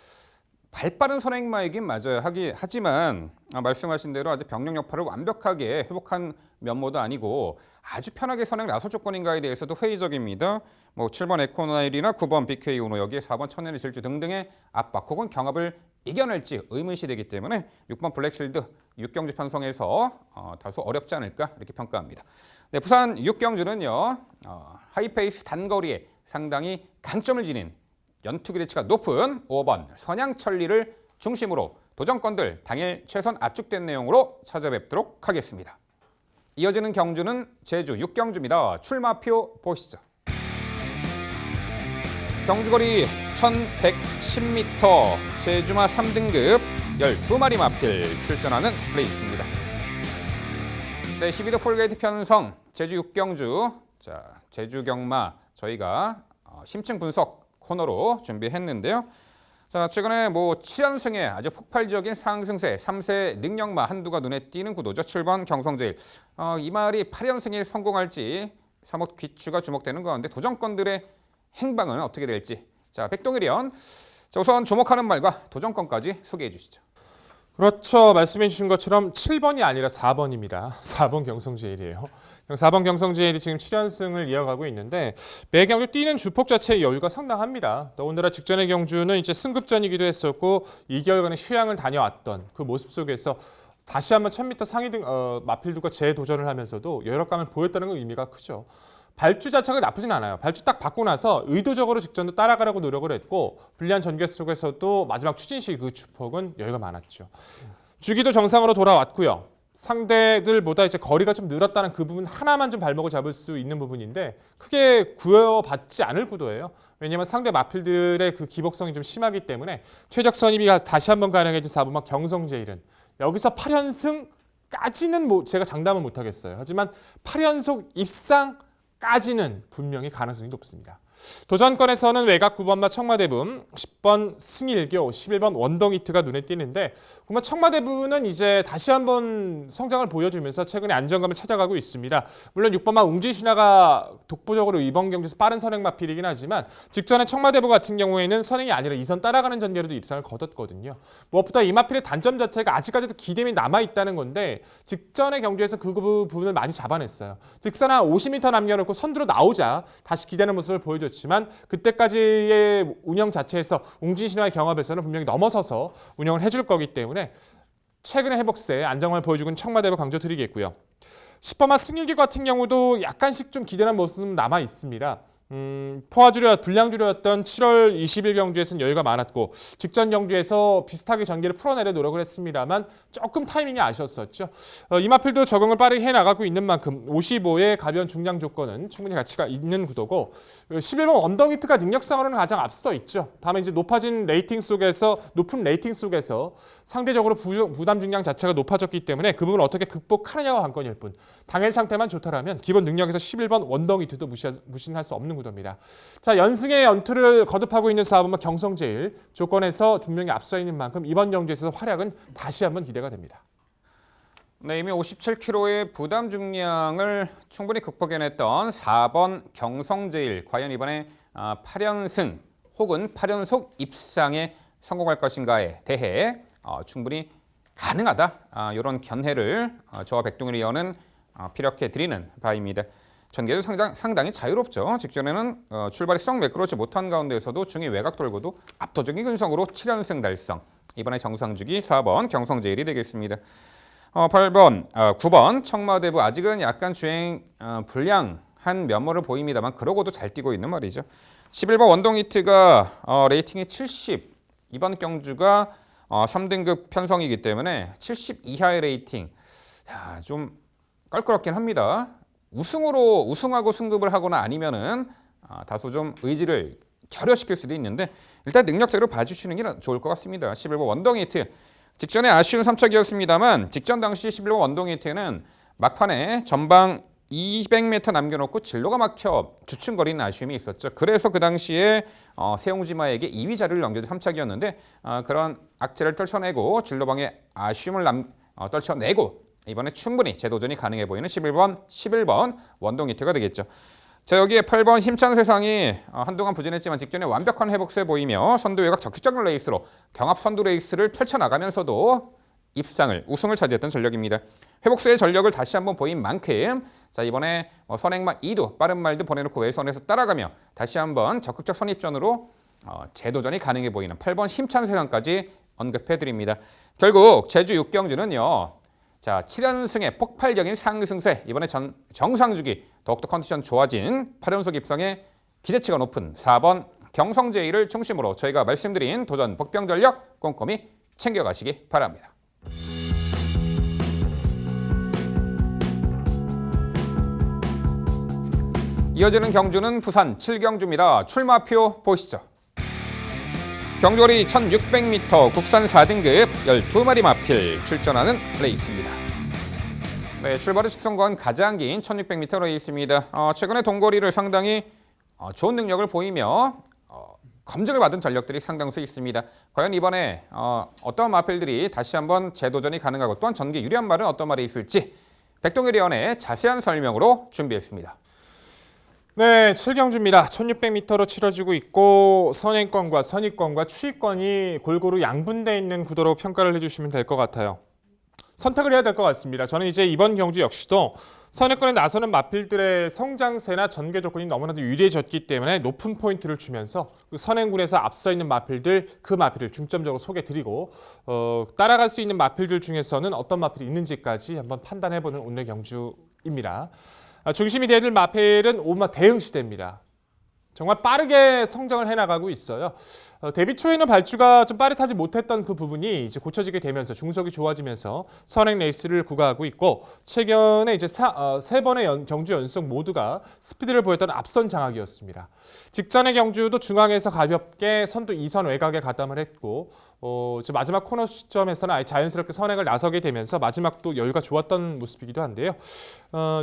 발빠른 선행마이긴 맞아요. 하지만 말씀하신 대로 아직 병력 여파를 완벽하게 회복한 면모도 아니고 아주 편하게 선행 나설 조건인가에 대해서도 회의적입니다. 뭐 7번 에코나일이나 9번 BK 우노 여기에 4번 천년의 질주 등등의 압박 혹은 경합을 이겨낼지 의문시되기 때문에 6번 블랙실드 6경주 편성에서 다소 어렵지 않을까 이렇게 평가합니다. 네, 부산 6경주는요. 하이페이스 단거리에 상당히 강점을 지닌 연투 기대치가 높은 5번 선양천리를 중심으로 도전권들 당일 최선 압축된 내용으로 찾아뵙도록 하겠습니다. 이어지는 경주는 제주 6경주입니다. 출마표 보시죠. 경주거리 1110m, 제주마 3등급 12마리 마필 출전하는 레이스입니다. 네, 12도 폴게이트 편성 제주 6경주. 자, 제주 경마 저희가 심층 분석 코너로 준비했는데요. 자, 최근에 뭐 7연승에 아주 폭발적인 상승세 3세 능력마 한두가 눈에 띄는 구도죠. 7번 경성제일. 이 말이 8연승에 성공할지 3호 귀추가 주목되는 가운데 도전권들의 행방은 어떻게 될지. 자, 백동일위원. 자, 우선 주목하는 말과 도전권까지 소개해 주시죠. 그렇죠. 말씀해 주신 것처럼 7번이 아니라 4번입니다. 4번 경성제일이에요. 4번 경성제일이 지금 7연승을 이어가고 있는데 매 경주 뛰는 주폭 자체의 여유가 상당합니다. 더군다나 직전의 경주는 이제 승급전이기도 했었고 2개월간의 휴양을 다녀왔던 그 모습 속에서 다시 한번 1000m 상위 등 마필들과 재도전을 하면서도 여력감을 보였다는 건 의미가 크죠. 발주 자체가 나쁘진 않아요. 발주 딱 받고 나서 의도적으로 직전도 따라가려고 노력을 했고 불리한 전개 속에서도 마지막 추진 시 그 주폭은 여유가 많았죠. 주기도 정상으로 돌아왔고요. 상대들보다 이제 거리가 좀 늘었다는 그 부분 하나만 좀 발목을 잡을 수 있는 부분인데 크게 구애받지 않을 구도예요. 왜냐하면 상대 마필들의 그 기복성이 좀 심하기 때문에 최적 선입이 다시 한번 가능해진 4번마 경성제일은 여기서 8연승까지는 제가 장담은 못하겠어요. 하지만 8연속 입상까지는 분명히 가능성이 높습니다. 도전권에서는 외곽 9번마 청마대분, 10번 승일교, 11번 원덩이트가 눈에 띄는데 정말 청마대분은 이제 다시 한번 성장을 보여주면서 최근에 안정감을 찾아가고 있습니다. 물론 6번마 웅진신화가 독보적으로 이번 경기에서 빠른 선행 마필이긴 하지만 직전에 청마대분 같은 경우에는 선행이 아니라 2선 따라가는 전개로도 입상을 거뒀거든요. 무엇보다 이 마필의 단점 자체가 아직까지도 기대이 남아있다는 건데 직전의 경주에서 그 부분을 많이 잡아냈어요. 직선 한 50m 남겨놓고 선두로 나오자 다시 기대는 모습을 보여줬지만 그때까지의 운영 자체에서 웅진신화의 경합에서는 분명히 넘어서서 운영을 해줄 거기 때문에 최근의 회복세 안정을 보여주고 있는 청마대부 강조드리겠고요. 10번마 승일기 같은 경우도 약간씩 좀 기대는 모습은 남아 있습니다. 불량주류였던 7월 20일 경주에서는 여유가 많았고 직전 경주에서 비슷하게 전개를 풀어내려 노력을 했습니다만 조금 타이밍이 아쉬웠었죠. 이 마필도 적응을 빠르게 해나가고 있는 만큼 55의 가벼운 중량 조건은 충분히 가치가 있는 구도고 11번 언더히트가 능력상으로는 가장 앞서 있죠. 다만 이제 높은 레이팅 속에서 상대적으로 부담 중량 자체가 높아졌기 때문에 그 부분을 어떻게 극복하느냐가 관건일 뿐 당일 상태만 좋다라면 기본 능력에서 11번 원더히트도 무시할 수 없는 구도입니다. 자, 연승의 연투를 거듭하고 있는 4번마 경성제일 조건에서 분명히 앞서 있는 만큼 이번 경주에서 활약은 다시 한번 기대가 됩니다. 네, 이미 57kg의 부담 중량을 충분히 극복해냈던 4번 경성제일 과연 이번에 8연승 혹은 8연속 입상에 성공할 것인가에 대해 충분히 가능하다 이런 견해를 저와 백동일 의원은 피력해 드리는 바입니다. 전개도 상당히 자유롭죠. 직전에는 출발이 썩 매끄럽지 못한 가운데에서도 중위 외곽 돌고도 압도적인 근성으로 7연승 달성. 이번에 정상주기 4번 경성제일이 되겠습니다. 9번 청마대부 아직은 약간 주행 불량한 면모를 보입니다만 그러고도 잘 뛰고 있는 말이죠. 11번 원동히트가 레이팅이 70. 이번 경주가 3등급 편성이기 때문에 70 이하의 레이팅. 좀 껄끄럽긴 합니다. 우승하고 승급을 하거나 아니면은 다소 좀 의지를 결여시킬 수도 있는데 일단 능력대로 봐주시는 게 좋을 것 같습니다. 11번 원동히트 직전에 아쉬운 3착이었습니다만 직전 당시 11번 원동히트는 막판에 전방 200m 남겨놓고 진로가 막혀 주춤거리는 아쉬움이 있었죠. 그래서 그 당시에 세용지마에게 2위 자리를 넘겨준 3착이었는데 그런 악재를 떨쳐내고 진로방에 아쉬움을 떨쳐내고 이번에 충분히 재도전이 가능해 보이는 11번 원동히트가 되겠죠. 자, 여기에 8번 힘찬 세상이 한동안 부진했지만 직전에 완벽한 회복세 보이며 선두 외곽 적극적인 레이스로 경합 선두 레이스를 펼쳐나가면서도 우승을 차지했던 전력입니다. 회복세의 전력을 다시 한번 보인 만큼 자, 이번에 선행마 2도 빠른 말도 보내놓고 외선에서 따라가며 다시 한번 적극적 선입전으로 재도전이 가능해 보이는 8번 힘찬 세상까지 언급해드립니다. 결국 제주 6경주는요. 자, 7연승의 폭발적인 상승세, 이번에 정상주기 더욱더 컨디션 좋아진 8연속 입상에 기대치가 높은 4번 경성제일을 중심으로 저희가 말씀드린 도전 복병전력 꼼꼼히 챙겨가시기 바랍니다. 이어지는 경주는 부산 7경주입니다. 출마표 보시죠. 경주거리 1600m 국산 4등급 12마리 마필 출전하는 레이스입니다. 네, 출발의 직선건 가장 긴 1600m 레이스입니다. 최근에 동거리를 상당히 좋은 능력을 보이며 검증을 받은 전력들이 상당수 있습니다. 과연 이번에 어떤 마필들이 다시 한번 재도전이 가능하고 또한 전개 유리한 말은 어떤 말이 있을지 백동일 의원의 자세한 설명으로 준비했습니다. 네, 7경주입니다. 1600m로 치러지고 있고 선행권과 선입권과 추입권이 골고루 양분되어 있는 구도로 평가를 해주시면 될 것 같아요. 선택을 해야 될 것 같습니다. 저는 이제 이번 경주 역시도 선행권에 나서는 마필들의 성장세나 전개 조건이 너무나도 유리해졌기 때문에 높은 포인트를 주면서 그 선행군에서 앞서 있는 마필들, 그 마필을 중점적으로 소개드리고 따라갈 수 있는 마필들 중에서는 어떤 마필이 있는지까지 한번 판단해보는 오늘의 경주입니다. 중심이 되야 될 마필은 오마 대응 시대입니다. 정말 빠르게 성장을 해나가고 있어요. 데뷔 초에는 발주가 좀 빠릿하지 못했던 그 부분이 이제 고쳐지게 되면서 중속이 좋아지면서 선행 레이스를 구가하고 있고 최근에 이제 세 번의 경주 연속 모두가 스피드를 보였던 앞선 장악이었습니다. 직전의 경주도 중앙에서 가볍게 선두 2선 외곽에 가담을 했고 이제 마지막 코너 시점에서는 아예 자연스럽게 선행을 나서게 되면서 마지막도 여유가 좋았던 모습이기도 한데요.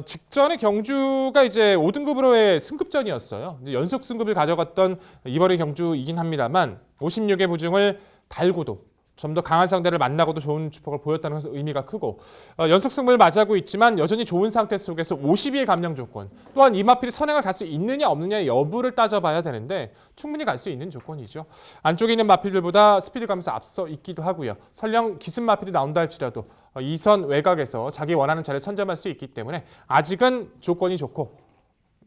직전의 경주가 이제 5등급으로의 승급전이었어요. 연속 승급을 가져갔던 이번의 경주이긴 합니다만 56의 부중을 달고도 좀 더 강한 상대를 만나고도 좋은 주폭을 보였다는 것은 의미가 크고 연속 승부를 맞이하고 있지만 여전히 좋은 상태 속에서 52의 감량 조건 또한 이 마필이 선행을 갈 수 있느냐 없느냐의 여부를 따져봐야 되는데 충분히 갈 수 있는 조건이죠. 안쪽에 있는 마필들보다 스피드 가면서 앞서 있기도 하고요. 설령 기습 마필이 나온다 할지라도 2선 외곽에서 자기 원하는 자리를 선점할 수 있기 때문에 아직은 조건이 좋고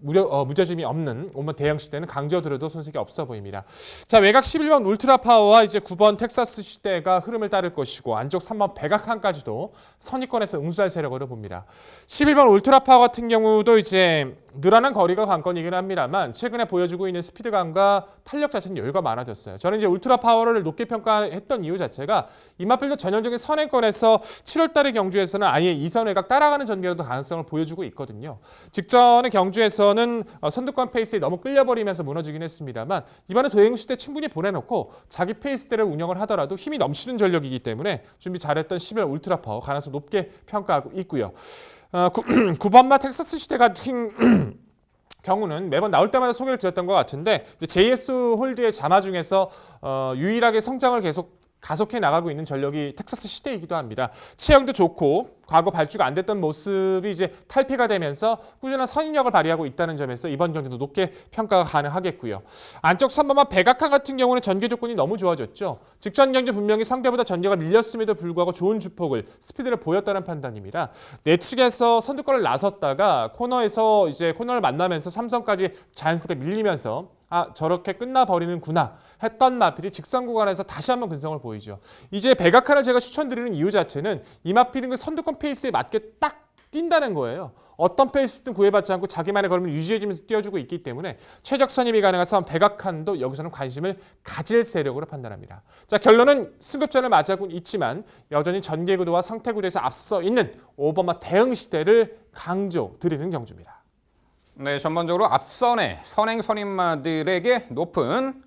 무뎌짐이 없는 5번 대형 시대는 강조들어도 손색이 없어 보입니다. 자, 외곽 11번 울트라 파워와 이제 9번 텍사스 시대가 흐름을 따를 것이고 안쪽 3번 백악한까지도 선의권에서 응수할 세력으로 봅니다. 11번 울트라 파워 같은 경우도 이제 늘어난 거리가 관건이긴 합니다만 최근에 보여주고 있는 스피드감과 탄력 자체는 여유가 많아졌어요. 저는 이제 울트라 파워를 높게 평가했던 이유 자체가 이마필도 전형적인 선행권에서 7월달의 경주에서는 아예 이선 외곽 따라가는 전개로도 가능성을 보여주고 있거든요. 직전의 경주에서는 선두권 페이스에 너무 끌려버리면서 무너지긴 했습니다만 이번에 도행시대 충분히 보내놓고 자기 페이스대로 운영을 하더라도 힘이 넘치는 전력이기 때문에 준비 잘했던 11월 울트라 파워 가능성 높게 평가하고 있고요. 9번마 텍사스 시대 같은 경우는 매번 나올 때마다 소개를 드렸던 것 같은데 이제 JS 홀드의 자마 중에서 유일하게 성장을 계속 가속해 나가고 있는 전력이 텍사스 시대이기도 합니다. 체형도 좋고 과거 발주가 안 됐던 모습이 이제 탈피가 되면서 꾸준한 선인력을 발휘하고 있다는 점에서 이번 경기도 높게 평가가 가능하겠고요. 안쪽 3번만 백악한 같은 경우는 전개 조건이 너무 좋아졌죠. 직전 경기 분명히 상대보다 전개가 밀렸음에도 불구하고 좋은 주폭을 스피드를 보였다는 판단입니다. 내측에서 선두권을 나섰다가 코너에서 이제 코너를 만나면서 삼성까지 자연스럽게 밀리면서 저렇게 끝나버리는구나 했던 마필이 직선 구간에서 다시 한번 근성을 보이죠. 이제 백악한을 제가 추천드리는 이유 자체는 이 마필은 그 선두권 페이스에 맞게 딱 뛴다는 거예요. 어떤 페이스든 구애받지 않고 자기만의 걸음을 유지해주면서 뛰어주고 있기 때문에 최적 선임이 가능한 백악한도 여기서는 관심을 가질 세력으로 판단합니다. 자, 결론은 승급전을 맞이하고 있지만 여전히 전개구도와 상태구도에서 앞서 있는 5번마 대응시대를 강조드리는 경주입니다. 네, 전반적으로 앞선의 선행 선임마들에게 높은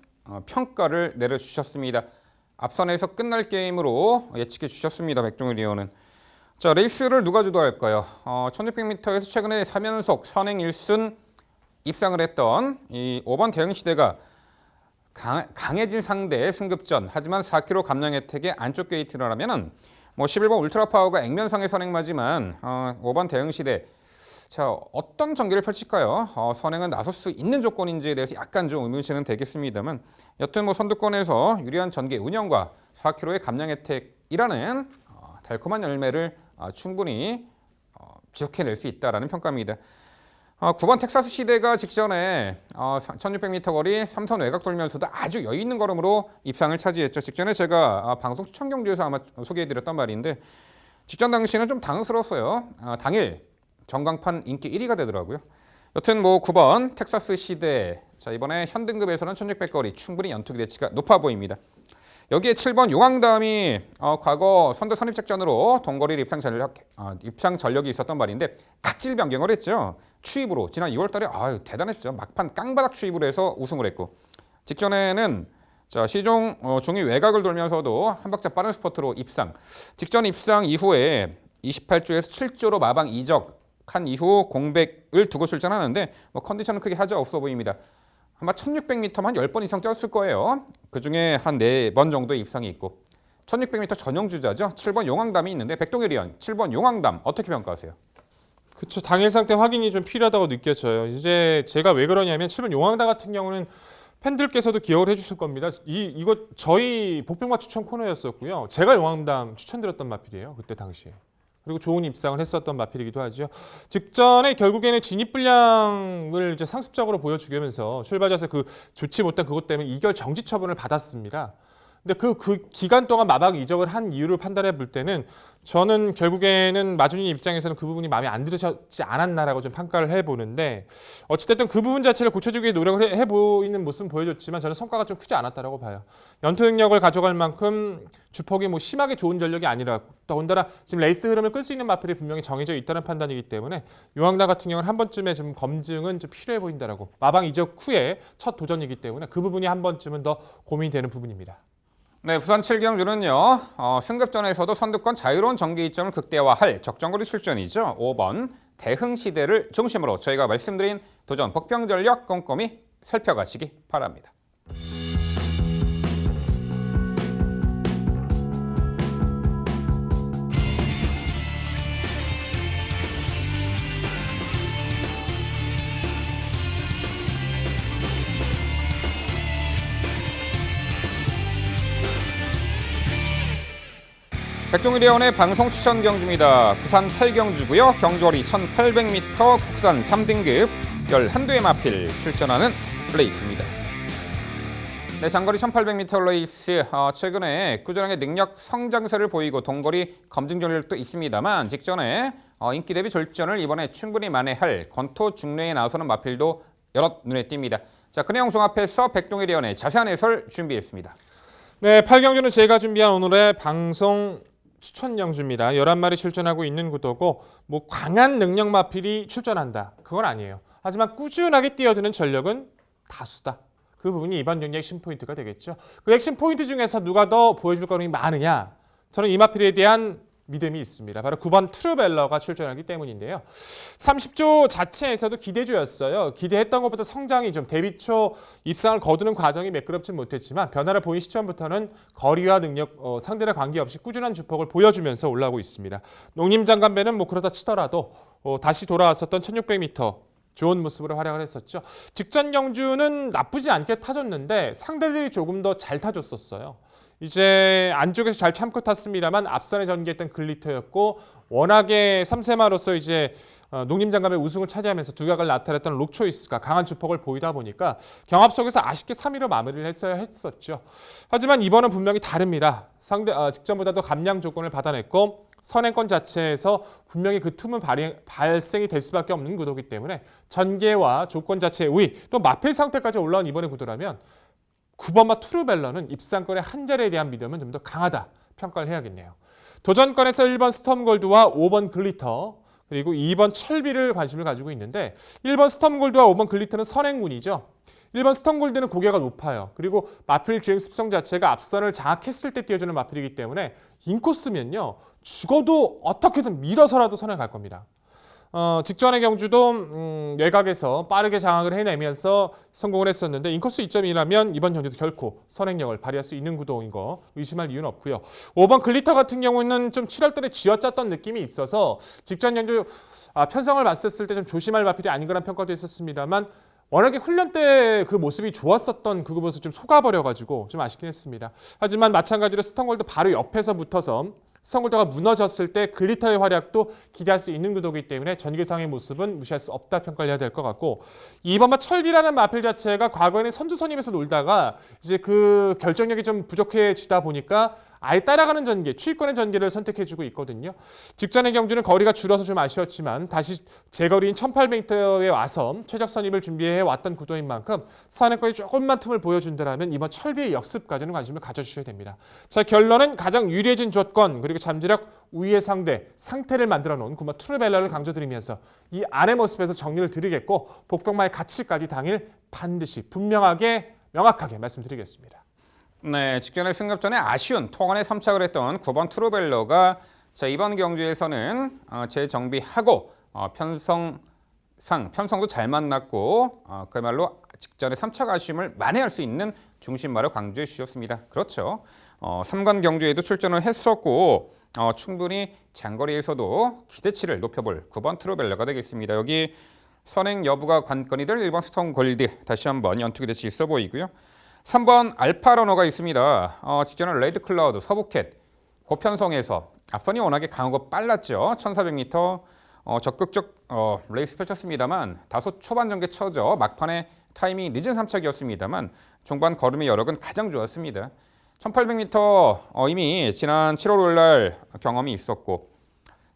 평가를 내려주셨습니다. 앞선에서 끝날 게임으로 예측해 주셨습니다. 백종일 위원은. 자, 레이스를 누가 주도할까요? 1600m에서 최근에 3연속 선행 1순 입상을 했던 이 5번 대응시대가 강해진 상대의 승급전. 하지만 4km 감량 혜택의 안쪽 게이트를 하면은 11번 울트라 파워가 액면상의 선행마지만 5번 대응시대 자, 어떤 전개를 펼칠까요? 선행은 나설 수 있는 조건인지에 대해서 약간 좀 의문시는 되겠습니다만 여튼 선두권에서 유리한 전개 운영과 4km의 감량 혜택이라는 달콤한 열매를 충분히 지속해낼 수 있다는 평가입니다. 9번 텍사스 시대가 직전에 1600m 거리 3선 외곽 돌면서도 아주 여유 있는 걸음으로 입상을 차지했죠. 직전에 제가 방송 추천 경주에서 아마 소개해드렸던 말인데 직전 당시에는 좀 당황스러웠어요. 당일 전광판 인기 1위가 되더라고요. 여튼 9번 텍사스 시대 자 이번에 현등급에서는 1600거리 충분히 연투기 대치가 높아 보입니다. 여기에 7번 용왕담이 과거 선두 선입작전으로 동거리 입상 전력이 있었던 말인데 각질 변경을 했죠. 추입으로 지난 2월 달에 대단했죠. 막판 깡바닥 추입으로 해서 우승을 했고 직전에는 자 시종 중위 외곽을 돌면서도 한 박자 빠른 스퍼트로 입상. 직전 입상 이후에 28조에서 7조로 마방 이적한 이후 공백을 두고 출전하는데 컨디션은 크게 하자 없어 보입니다. 아마 1600m만 10번 이상 뛰었을 거예요. 그중에 한 4번 정도 입상이 있고 1600m 전용 주자죠. 7번 용왕담이 있는데 백동일 위원 7번 용왕담 어떻게 평가하세요? 그렇죠. 당일 상태 확인이 좀 필요하다고 느껴져요. 이제 제가 왜 그러냐면 7번 용왕담 같은 경우는 팬들께서도 기억을 해주실 겁니다. 이거 저희 복병마 추천 코너였었고요. 제가 용왕담 추천드렸던 마필이에요. 그때 당시에. 그리고 좋은 입상을 했었던 마필이기도 하죠. 직전에 결국에는 진입 분량을 이제 상습적으로 보여주면서 출발 자세 좋지 못한 그것 때문에 2개월 정지 처분을 받았습니다. 근데 그 기간 동안 마방 이적을 한 이유를 판단해 볼 때는 저는 결국에는 마준이 입장에서는 그 부분이 마음에 안 들지 않았나라고 좀 평가를 해보는데 어찌됐든 그 부분 자체를 고쳐주기 위해 노력을 해보이는 모습은 보여줬지만 저는 성과가 좀 크지 않았다라고 봐요. 연투 능력을 가져갈 만큼 주폭이 심하게 좋은 전력이 아니라 더군다나 지금 레이스 흐름을 끌 수 있는 마필이 분명히 정해져 있다는 판단이기 때문에 용왕단 같은 경우는 한 번쯤에 좀 검증은 좀 필요해 보인다라고 마방 이적 후에 첫 도전이기 때문에 그 부분이 한 번쯤은 더 고민이 되는 부분입니다. 네, 부산 7경주는요. 승급전에서도 선두권 자유로운 전개 이점을 극대화할 적정거리 출전이죠. 5번 대흥시대를 중심으로 저희가 말씀드린 도전 복병전력 꼼꼼히 살펴가시기 바랍니다. 백동일 위원의 방송 추천 경주입니다. 부산 8경주고요. 경주거리 1800m 국산 3등급 11대의 마필 출전하는 레이스입니다. 네, 장거리 1800m 레이스 최근에 꾸준하게 능력 성장세를 보이고 동거리 검증 전력도 있습니다만 직전에 인기 대비 졸전을 이번에 충분히 만회할 권토 중례에 나서는 마필도 여럿 눈에 띕니다. 자, 그 내용 종합해서 백동일 위원의 자세한 해설 준비했습니다. 네, 8경주는 제가 준비한 오늘의 방송 추천 경주입니다. 11마리 출전하고 있는 구도고 뭐 강한 능력 마필이 출전한다. 그건 아니에요. 하지만 꾸준하게 뛰어드는 전력은 다수다. 그 부분이 이번 경기의 핵심 포인트가 되겠죠. 그 핵심 포인트 중에서 누가 더 보여줄 가능성이 많으냐? 저는 이 마필에 대한 믿음이 있습니다. 바로 9번 트루벨러가 출전하기 때문인데요. 30조 자체에서도 기대주였어요. 기대했던 것보다 성장이 좀 데뷔 초 입상을 거두는 과정이 매끄럽진 못했지만 변화를 보인 시점부터는 거리와 능력, 상대랑 관계없이 꾸준한 주폭을 보여주면서 올라오고 있습니다. 농림장관배는 뭐 그러다 치더라도 다시 돌아왔었던 1600m 좋은 모습으로 활약을 했었죠. 직전 경주는 나쁘지 않게 타줬는데 상대들이 조금 더 잘 타줬었어요. 이제 안쪽에서 잘 참고 탔습니다만 앞선에 전개했던 글리터였고 워낙에 3세마로서 이제 농림장갑의 우승을 차지하면서 두각을 나타냈던 록초이스가 강한 주폭을 보이다 보니까 경합 속에서 아쉽게 3위로 마무리를 했어야 했었죠. 하지만 이번은 분명히 다릅니다. 직전보다도 감량 조건을 받아냈고 선행권 자체에서 분명히 그 틈은 발생이 될 수밖에 없는 구도이기 때문에 전개와 조건 자체의 우위 또 마필 상태까지 올라온 이번의 구도라면 9번마 투르벨러는 입상권의 한 자리에 대한 믿음은 좀 더 강하다 평가를 해야겠네요. 도전권에서 1번 스톰골드와 5번 글리터 그리고 2번 철비를 관심을 가지고 있는데 1번 스톰골드와 5번 글리터는 선행군이죠. 1번 스톰골드는 고개가 높아요. 그리고 마필 주행 습성 자체가 앞선을 장악했을 때 띄워주는 마필이기 때문에 인코스면요. 죽어도 어떻게든 밀어서라도 선을 갈 겁니다. 직전의 경주도 외곽에서 빠르게 장악을 해내면서 성공을 했었는데 인코스 2.2라면 이번 경주도 결코 선행력을 발휘할 수 있는 구도인 거 의심할 이유는 없고요. 5번 글리터 같은 경우는 좀 7월달에 쥐어짰던 느낌이 있어서 직전 경주 편성을 봤었을 때 좀 조심할 마필이 아닌 거란 평가도 있었습니다만 워낙에 훈련 때 그 모습이 좋았었던 그 모습을 좀 속아버려가지고 좀 아쉽긴 했습니다. 하지만 마찬가지로 스톤골드 바로 옆에서 붙어서 스톤골드가 무너졌을 때 글리터의 활약도 기대할 수 있는 구도이기 때문에 전개상의 모습은 무시할 수 없다 평가를 해야 될 것 같고 2번마 철비라는 마필 자체가 과거에는 선두선임에서 놀다가 이제 그 결정력이 좀 부족해지다 보니까 아예 따라가는 전개, 추위권의 전개를 선택해주고 있거든요. 직전의 경주는 거리가 줄어서 좀 아쉬웠지만 다시 제거리인 1800m에 와서 최적 선입을 준비해 왔던 구도인 만큼 선행권이 조금만 틈을 보여준다면 이번 철비의 역습까지는 관심을 가져주셔야 됩니다. 자, 결론은 가장 유리해진 조건 그리고 잠재력 우위의 상태를 만들어 놓은 9번 트루벨러를 강조드리면서 이 안의 모습에서 정리를 드리겠고 복병마의 가치까지 당일 반드시 분명하게 명확하게 말씀드리겠습니다. 네, 직전에 승급전에 아쉬운 토건에 점착을 했던 9번 트루벨러가 자, 이번 경주에서는 재정비하고 편성도 잘 만났고 그야말로 직전에 3차 아쉬움을 만회할 수 있는 중심마를 강조해 주셨습니다. 그렇죠. 3관 경주에도 출전을 했었고 충분히 장거리에서도 기대치를 높여볼 9번 트루벨러가 되겠습니다. 여기 선행 여부가 관건이 될 1번 스톤 골드 다시 한번 연투 기대치 있어 보이고요. 3번 알파러너가 있습니다. 직전에 레드 클라우드, 서부캣, 고편성에서 앞선이 워낙에 강하고 빨랐죠. 1400m 적극적 레이스 펼쳤습니다만 다소 초반 전개 쳐져 막판에 타이밍이 늦은 3착이었습니다만 중반 걸음의 여력은 가장 좋았습니다. 1800m 이미 지난 7월 5일 날 경험이 있었고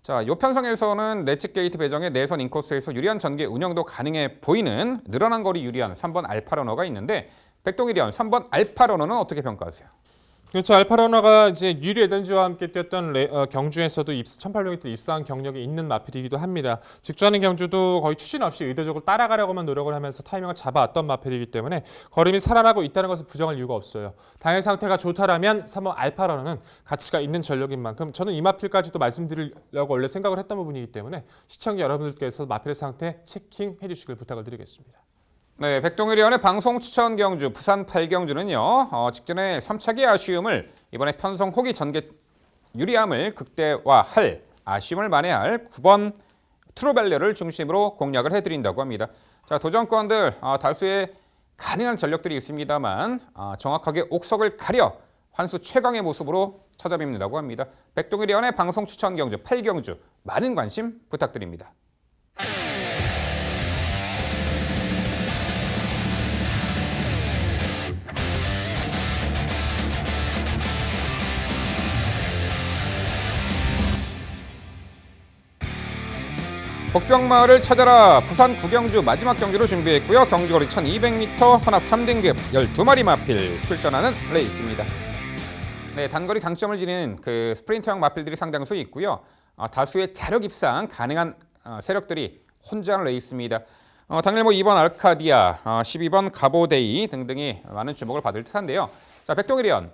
자, 이 편성에서는 내측 게이트 배정에 내선 인코스에서 유리한 전개 운영도 가능해 보이는 늘어난 거리 유리한 3번 알파러너가 있는데 백동일이 형, 3번 알파러너는 어떻게 평가하세요? 그렇죠. 알파러너가 이제 유리 에덴즈와 함께 뛰었던 경주에서도 1800m 입상한 경력이 있는 마필이기도 합니다. 직전의 경주도 거의 추진 없이 의도적으로 따라가려고만 노력을 하면서 타이밍을 잡아왔던 마필이기 때문에 걸음이 살아나고 있다는 것을 부정할 이유가 없어요. 당일 상태가 좋다라면 3번 알파러너는 가치가 있는 전력인 만큼 저는 이 마필까지도 말씀드리려고 원래 생각을 했던 부분이기 때문에 시청자 여러분들께서 마필의 상태 체킹해 주시길 부탁을 드리겠습니다. 네, 백동일 위원의 방송 추천 경주 부산 8경주는요. 직전에 3차기 아쉬움을 이번에 편성 호기 전개 유리함을 극대화할 아쉬움을 만회할 9번 트루벨러를 중심으로 공략을 해드린다고 합니다. 자, 도전권들 다수의 가능한 전력들이 있습니다만 정확하게 옥석을 가려 환수 최강의 모습으로 찾아뵙는다고 합니다. 백동일 위원의 방송 추천 경주 8경주 많은 관심 부탁드립니다. 복병마을을 찾아라 부산 구경주 마지막 경기로 준비했고요. 경주거리 1200m 혼합 3등급 12마리 마필 출전하는 레이스입니다. 네, 단거리 강점을 지닌 그 스프린터형 마필들이 상당수 있고요. 다수의 자력 입상 가능한 세력들이 혼재하는 레이스입니다. 당일 2번 아르카디아, 12번 가보데이 등등이 많은 주목을 받을 듯한데요. 자, 백동일위원.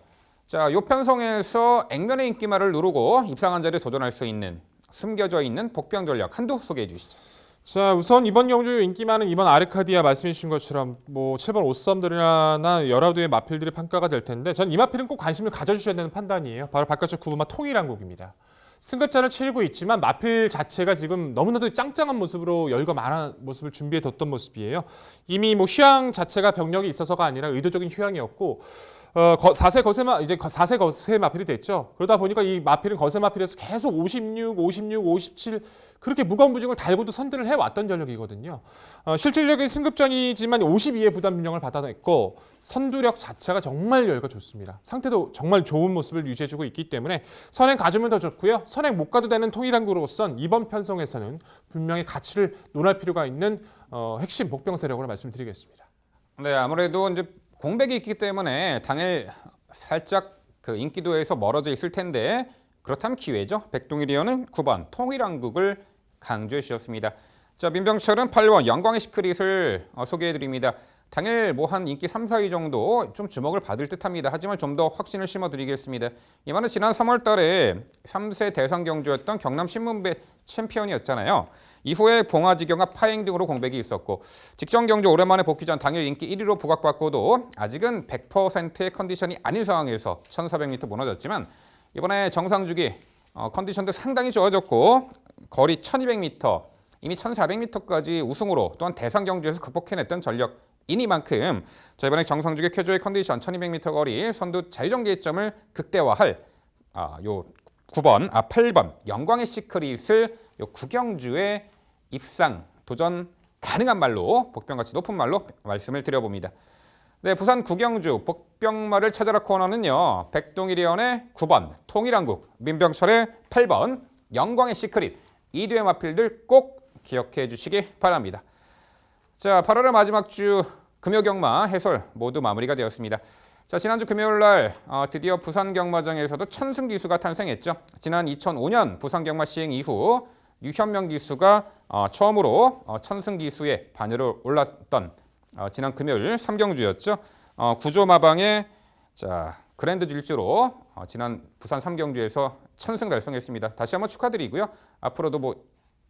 자, 요 편성에서 액면의 인기말을 누르고 입상한 자리에 도전할 수 있는 숨겨져 있는 복병 전략 한두 소개해 주시죠. 자, 우선 이번 경주 인기 많은 이번 아르카디아 말씀해 주신 것처럼 7번 오썸들이나 여러 두의 마필들이 평가가 될 텐데 전 이 마필은 꼭 관심을 가져주셔야 되는 판단이에요. 바로 바깥쪽 9번마 통일한국입니다. 승급자를 치르고 있지만 마필 자체가 지금 너무나도 짱짱한 모습으로 여유가 많은 모습을 준비해뒀던 모습이에요. 이미 휴양 자체가 병력이 있어서가 아니라 의도적인 휴양이었고 4세 거세 마필이 됐죠. 그러다 보니까 이 마필은 거세 마필에서 계속 56, 57 그렇게 무거운 부중을 달고도 선들을 해왔던 전력이거든요. 실질적인 승급전이지만 52의 부담 균형을 받아냈고 선두력 자체가 정말 여유가 좋습니다. 상태도 정말 좋은 모습을 유지해주고 있기 때문에 선행 가주면 더 좋고요. 선행 못 가도 되는 통일항구로선 이번 편성에서는 분명히 가치를 논할 필요가 있는 핵심 복병 세력으로 말씀드리겠습니다. 네, 아무래도 이제 공백이 있기 때문에 당일 살짝 그 인기도에서 멀어져 있을 텐데 그렇다면 기회죠. 백동일위원은 9번 통일한국을 강조해 주셨습니다. 자, 민병철은 8번 영광의 시크릿을 소개해 드립니다. 당일 한 인기 3, 4위 정도 좀 주목을 받을 듯합니다. 하지만 좀 더 확신을 심어드리겠습니다. 이 말은 지난 3월 달에 3세 대상 경주였던 경남 신문배 챔피언이었잖아요. 이후에 봉화지경 앞 파행 등으로 공백이 있었고 직전 경주 오랜만에 복귀 전 당일 인기 1위로 부각받고도 아직은 100%의 컨디션이 아닌 상황에서 1400m 무너졌지만 이번에 정상주기 컨디션도 상당히 좋아졌고 거리 1200m 이미 1400m까지 우승으로 또한 대상 경주에서 극복해냈던 전력이니만큼 이번에 정상주기 쾌조의 컨디션 1200m 거리 선두 자유정지점을 극대화할 8번 영광의 시크릿을 구경주의 입상 도전 가능한 말로 복병가치 높은 말로 말씀을 드려봅니다. 네, 부산 구경주 복병마를 찾아라 코너는요. 백동일위원의 9번 통일한국, 민병철의 8번 영광의 시크릿 이 두의 마필들 꼭 기억해 주시기 바랍니다. 자, 8월의 마지막 주 금요경마 해설 모두 마무리가 되었습니다. 자, 지난주 금요일 날 드디어 부산 경마장에서도 천승 기수가 탄생했죠. 지난 2005년 부산 경마 시행 이후 유현명 기수가 처음으로 천승 기수의 반열을 올랐던 지난 금요일 3경주였죠. 구조마방의 그랜드 질주로 지난 부산 3경주에서 천승 달성했습니다. 다시 한번 축하드리고요. 앞으로도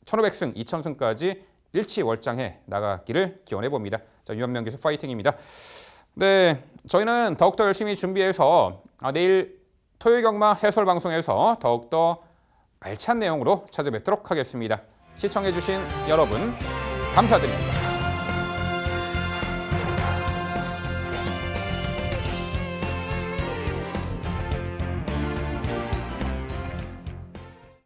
1500승, 2000승까지 일치월장해 나가기를 기원해 봅니다. 자, 유현명 기수 파이팅입니다. 네, 저희는 더욱더 열심히 준비해서 내일 토요일 경마 해설 방송에서 더욱더 알찬 내용으로 찾아뵙도록 하겠습니다. 시청해주신 여러분 감사드립니다.